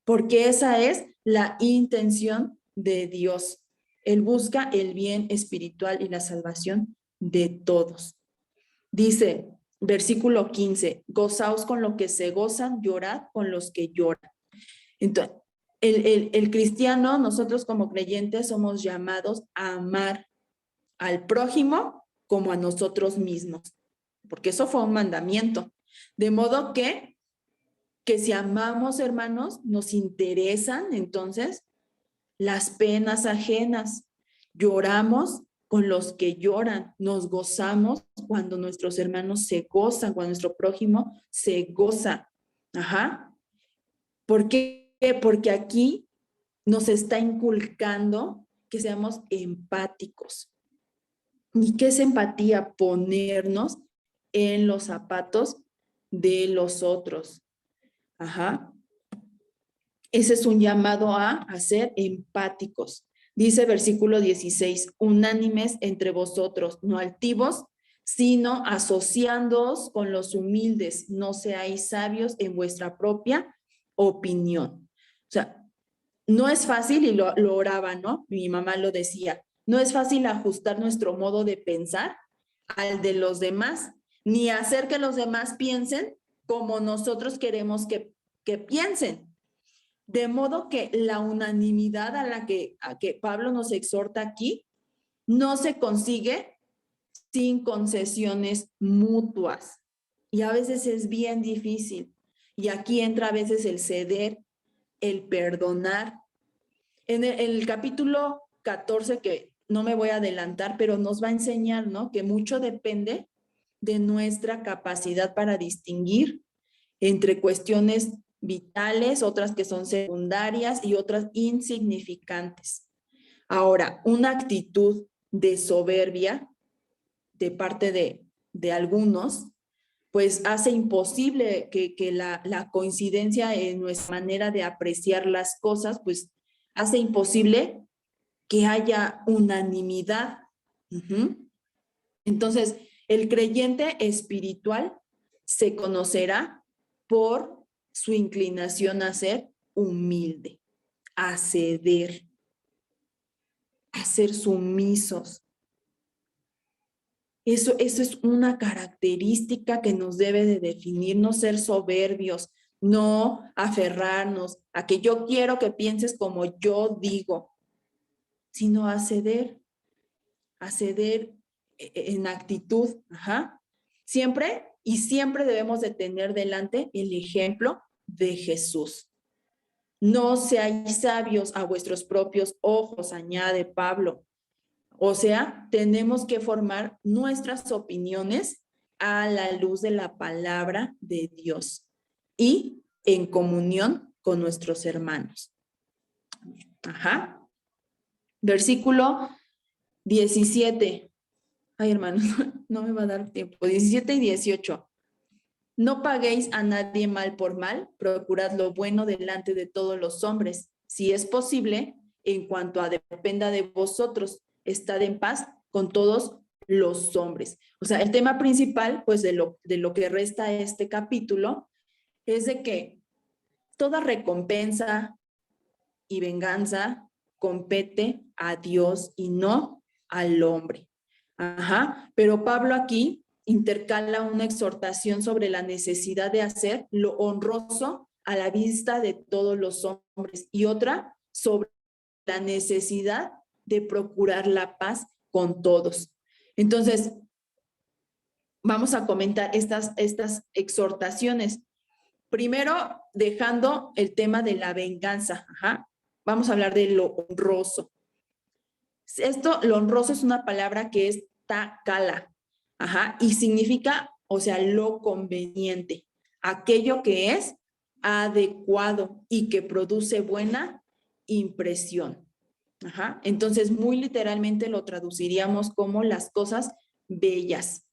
Porque esa es la intención de Dios. Él busca el bien espiritual y la salvación de todos. Dice, versículo 15, gozaos con lo que se gozan, llorad con los que lloran. Entonces, el cristiano, nosotros como creyentes somos llamados a amar al prójimo como a nosotros mismos, porque eso fue un mandamiento. De modo que si amamos, hermanos, nos interesan entonces las penas ajenas. Lloramos con los que lloran, nos gozamos cuando nuestros hermanos se gozan, cuando nuestro prójimo se goza. ¿Por qué? Porque aquí nos está inculcando que seamos empáticos. ¿Y qué es empatía? Ponernos en los zapatos de los otros. Ese es un llamado a ser empáticos. Dice versículo 16, unánimes entre vosotros, no altivos, sino asociándoos con los humildes, no seáis sabios en vuestra propia opinión. O sea, no es fácil, y lo oraba, ¿no? Mi mamá lo decía, no es fácil ajustar nuestro modo de pensar al de los demás, ni hacer que los demás piensen como nosotros queremos que piensen. De modo que la unanimidad a que Pablo nos exhorta aquí no se consigue sin concesiones mutuas. Y a veces es bien difícil. Y aquí entra a veces el ceder, el perdonar. En el capítulo 14, que no me voy a adelantar, pero nos va a enseñar, ¿no? Que mucho depende de nuestra capacidad para distinguir entre cuestiones vitales, otras que son secundarias y otras insignificantes. Ahora, una actitud de soberbia de parte de algunos, pues hace imposible que la coincidencia en nuestra manera de apreciar las cosas, pues hace imposible que haya unanimidad. Entonces, el creyente espiritual se conocerá por su inclinación a ser humilde, a ceder, a ser sumisos. Eso es una característica que nos debe de definir, no ser soberbios, no aferrarnos a que yo quiero que pienses como yo digo, sino a ceder en actitud. Siempre debemos de tener delante el ejemplo de Jesús. No seáis sabios a vuestros propios ojos, añade Pablo. O sea, tenemos que formar nuestras opiniones a la luz de la palabra de Dios y en comunión con nuestros hermanos. Versículo 17. Ay, hermanos, no me va a dar tiempo. 17 y 18. No paguéis a nadie mal por mal, procurad lo bueno delante de todos los hombres. Si es posible, en cuanto a dependa de vosotros, estad en paz con todos los hombres. O sea, el tema principal, pues, de lo que resta este capítulo, es de que toda recompensa y venganza compete a Dios y no al hombre. Ajá. Pero Pablo aquí intercala una exhortación sobre la necesidad de hacer lo honroso a la vista de todos los hombres y otra sobre la necesidad de procurar la paz con todos. Entonces, vamos a comentar estas exhortaciones. Primero, dejando el tema de la venganza. Ajá. Vamos a hablar de lo honroso. Lo honroso es una palabra que es takala. Ajá. Y significa, o sea, lo conveniente. Aquello que es adecuado y que produce buena impresión. Ajá. Entonces, muy literalmente lo traduciríamos como las cosas bellas.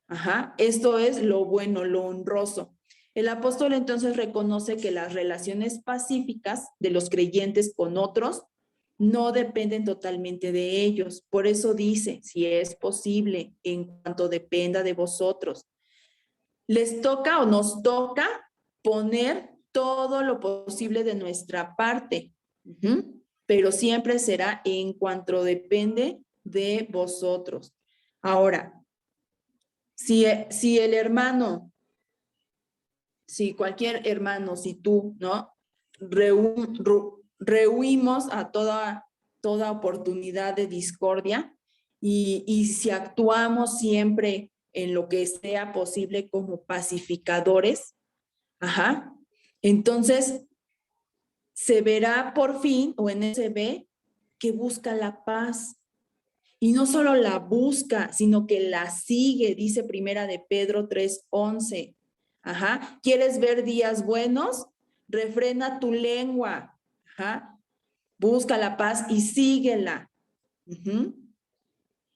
Ajá. Esto es lo bueno, lo honroso. El apóstol entonces reconoce que las relaciones pacíficas de los creyentes con otros no dependen totalmente de ellos. Por eso dice, si es posible, en cuanto dependa de vosotros. Les toca o nos toca poner todo lo posible de nuestra parte, pero siempre será en cuanto depende de vosotros. Ahora, si el hermano, si cualquier hermano, si tú, ¿no? Rehuimos a toda oportunidad de discordia y si actuamos siempre en lo que sea posible como pacificadores, ajá, entonces se verá por fin, o en eso se ve, que busca la paz. Y no solo la busca, sino que la sigue, dice Primera de Pedro 3:11. Ajá. ¿Quieres ver días buenos? Refrena tu lengua. Ajá. Busca la paz y síguela.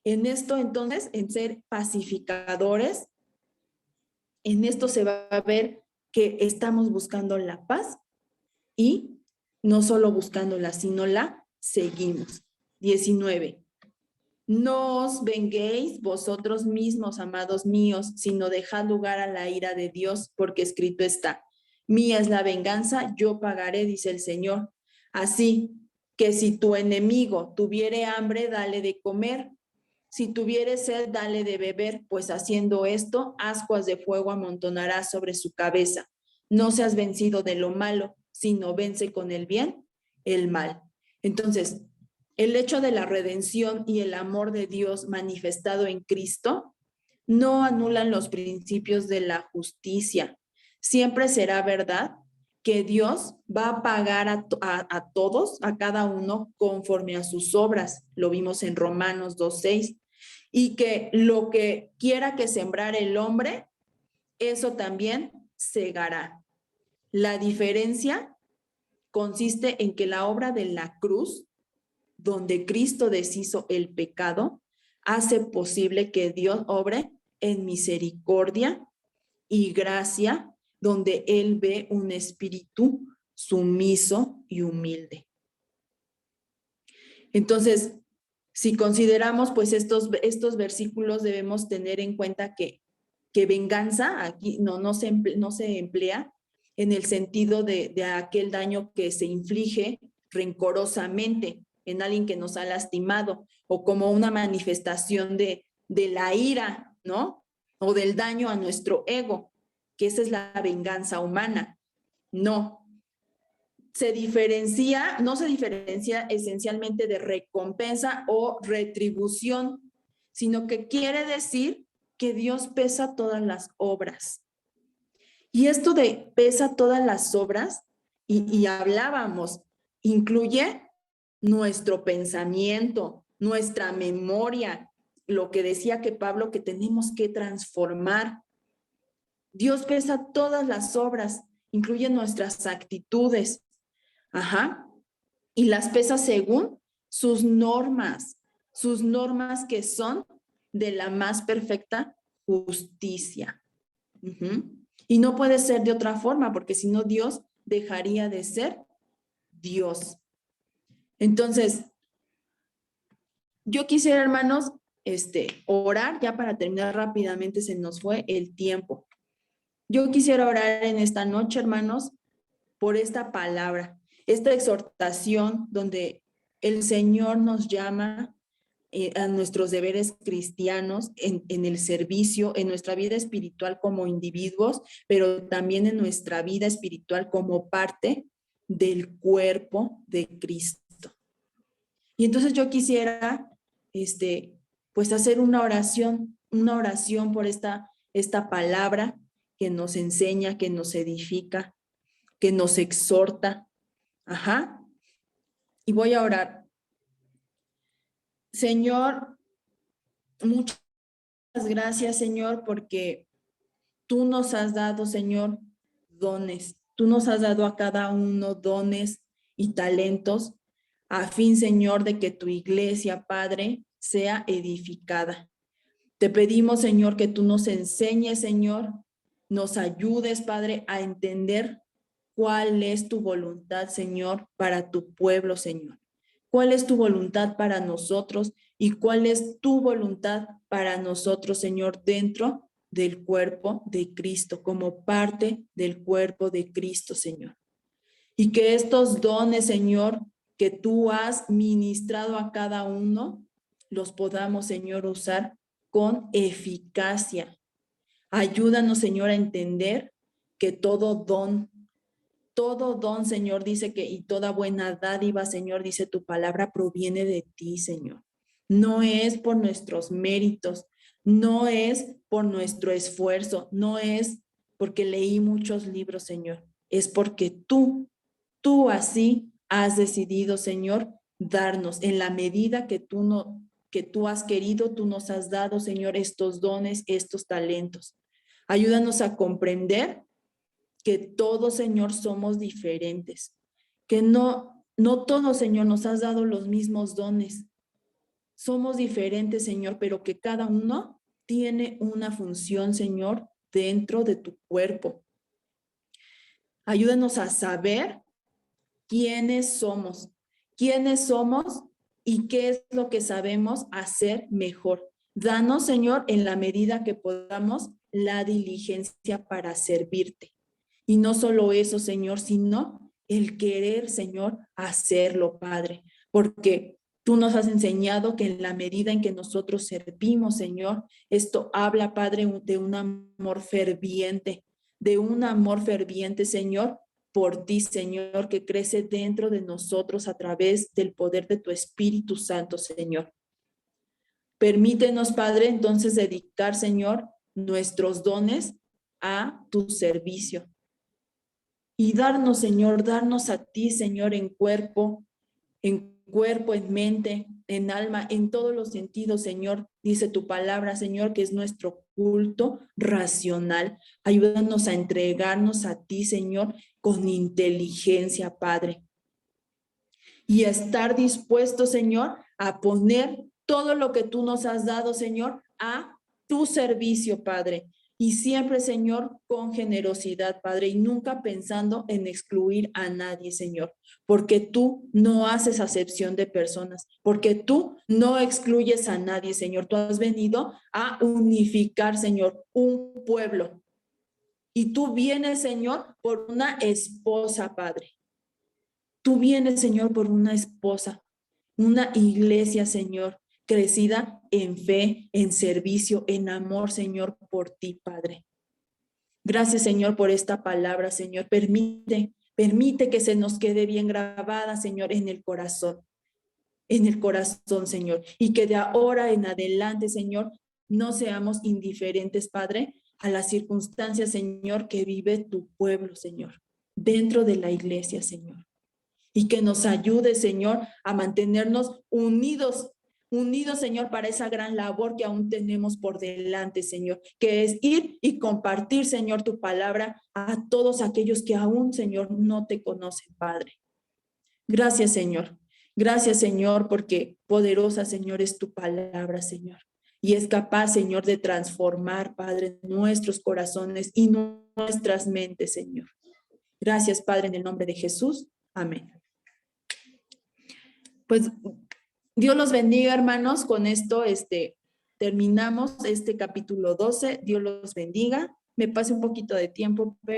En esto, entonces, en ser pacificadores, en esto se va a ver que estamos buscando la paz y no solo buscándola, sino la seguimos. 19. No os venguéis vosotros mismos, amados míos, sino dejad lugar a la ira de Dios, porque escrito está, mía es la venganza, yo pagaré, dice el Señor. Así que si tu enemigo tuviere hambre, dale de comer. Si tuviere sed, dale de beber, pues haciendo esto, ascuas de fuego amontonarás sobre su cabeza. No seas vencido de lo malo, sino vence con el bien el mal. Entonces, el hecho de la redención y el amor de Dios manifestado en Cristo no anulan los principios de la justicia. Siempre será verdad que Dios va a pagar a todos, a cada uno, conforme a sus obras. Lo vimos en Romanos 2:6. Y que lo que quiera que sembrar el hombre, eso también segará. La diferencia consiste en que la obra de la cruz, donde Cristo deshizo el pecado, hace posible que Dios obre en misericordia y gracia, donde Él ve un espíritu sumiso y humilde. Entonces, si consideramos pues estos versículos, debemos tener en cuenta que venganza aquí no se emplea en el sentido de aquel daño que se inflige rencorosamente en alguien que nos ha lastimado o como una manifestación de la ira, ¿no? O del daño a nuestro ego, que esa es la venganza humana. No se diferencia esencialmente de recompensa o retribución, sino que quiere decir que Dios pesa todas las obras. Y esto de pesa todas las obras, y hablábamos, incluye nuestro pensamiento, nuestra memoria, lo que decía que Pablo que tenemos que transformar. Dios pesa todas las obras, incluye nuestras actitudes. Ajá. Y las pesa según sus normas que son de la más perfecta justicia. Y no puede ser de otra forma, porque si no, Dios dejaría de ser Dios. Entonces, yo quisiera, hermanos, orar, ya para terminar rápidamente, se nos fue el tiempo. Yo quisiera orar en esta noche, hermanos, por esta palabra, esta exhortación donde el Señor nos llama a nuestros deberes cristianos en el servicio, en nuestra vida espiritual como individuos, pero también en nuestra vida espiritual como parte del cuerpo de Cristo. Y entonces yo quisiera, pues hacer una oración por esta palabra que nos enseña, que nos edifica, que nos exhorta. Ajá. Y voy a orar. Señor, muchas gracias, Señor, porque tú nos has dado, Señor, dones. Tú nos has dado a cada uno dones y talentos a fin, Señor, de que tu iglesia, Padre, sea edificada. Te pedimos, Señor, que tú nos enseñes, Señor, nos ayudes, Padre, a entender cuál es tu voluntad, Señor, para tu pueblo, Señor. ¿Cuál es tu voluntad para nosotros y cuál es tu voluntad para nosotros, Señor, dentro del cuerpo de Cristo, como parte del cuerpo de Cristo, Señor? Y que estos dones, Señor, que tú has ministrado a cada uno, los podamos, Señor, usar con eficacia. Ayúdanos, Señor, a entender que todo don, Señor, dice que, y toda buena dádiva, Señor, dice tu palabra, proviene de ti, Señor. No es por nuestros méritos, no es por nuestro esfuerzo, no es porque leí muchos libros, Señor. Es porque tú así has decidido, Señor, darnos en la medida que tú has querido, tú nos has dado, Señor, estos dones, estos talentos. Ayúdanos a comprender que todos, Señor, somos diferentes, que no todos, Señor, nos has dado los mismos dones. Somos diferentes, Señor, pero que cada uno tiene una función, Señor, dentro de tu cuerpo. Ayúdanos a saber quiénes somos y qué es lo que sabemos hacer mejor. Danos, Señor, en la medida que podamos, la diligencia para servirte. Y no solo eso, Señor, sino el querer, Señor, hacerlo, Padre, porque tú nos has enseñado que en la medida en que nosotros servimos, Señor, esto habla, Padre, de un amor ferviente, Señor, por ti, Señor, que crece dentro de nosotros a través del poder de tu Espíritu Santo, Señor. Permítenos, Padre, entonces dedicar, Señor, nuestros dones a tu servicio. Y darnos, Señor, darnos a ti, Señor, en cuerpo, en mente, en alma, en todos los sentidos, Señor. Dice tu palabra, Señor, que es nuestro culto racional. Ayúdanos a entregarnos a ti, Señor, con inteligencia, Padre. Y a estar dispuestos, Señor, a poner todo lo que tú nos has dado, Señor, a tu servicio, Padre. Y siempre, Señor, con generosidad, Padre, y nunca pensando en excluir a nadie, Señor, porque tú no haces acepción de personas, porque tú no excluyes a nadie, Señor. Tú has venido a unificar, Señor, un pueblo. Y tú vienes, Señor, por una esposa, Padre. Tú vienes, Señor, por una esposa, una iglesia, Señor, crecida en fe, en servicio, en amor, Señor, por ti, Padre. Gracias, Señor, por esta palabra, Señor. Permite que se nos quede bien grabada, Señor, en el corazón, Señor. Y que de ahora en adelante, Señor, no seamos indiferentes, Padre, a las circunstancias, Señor, que vive tu pueblo, Señor, dentro de la iglesia, Señor. Y que nos ayude, Señor, a mantenernos unidos, Señor, para esa gran labor que aún tenemos por delante, Señor, que es ir y compartir, Señor, tu palabra a todos aquellos que aún, Señor, no te conocen, Padre. Gracias, Señor. Gracias, Señor, porque poderosa, Señor, es tu palabra, Señor. Y es capaz, Señor, de transformar, Padre, nuestros corazones y nuestras mentes, Señor. Gracias, Padre, en el nombre de Jesús. Amén. Pues Dios los bendiga, hermanos. Con esto terminamos este capítulo 12. Dios los bendiga. Me pasé un poquito de tiempo, pero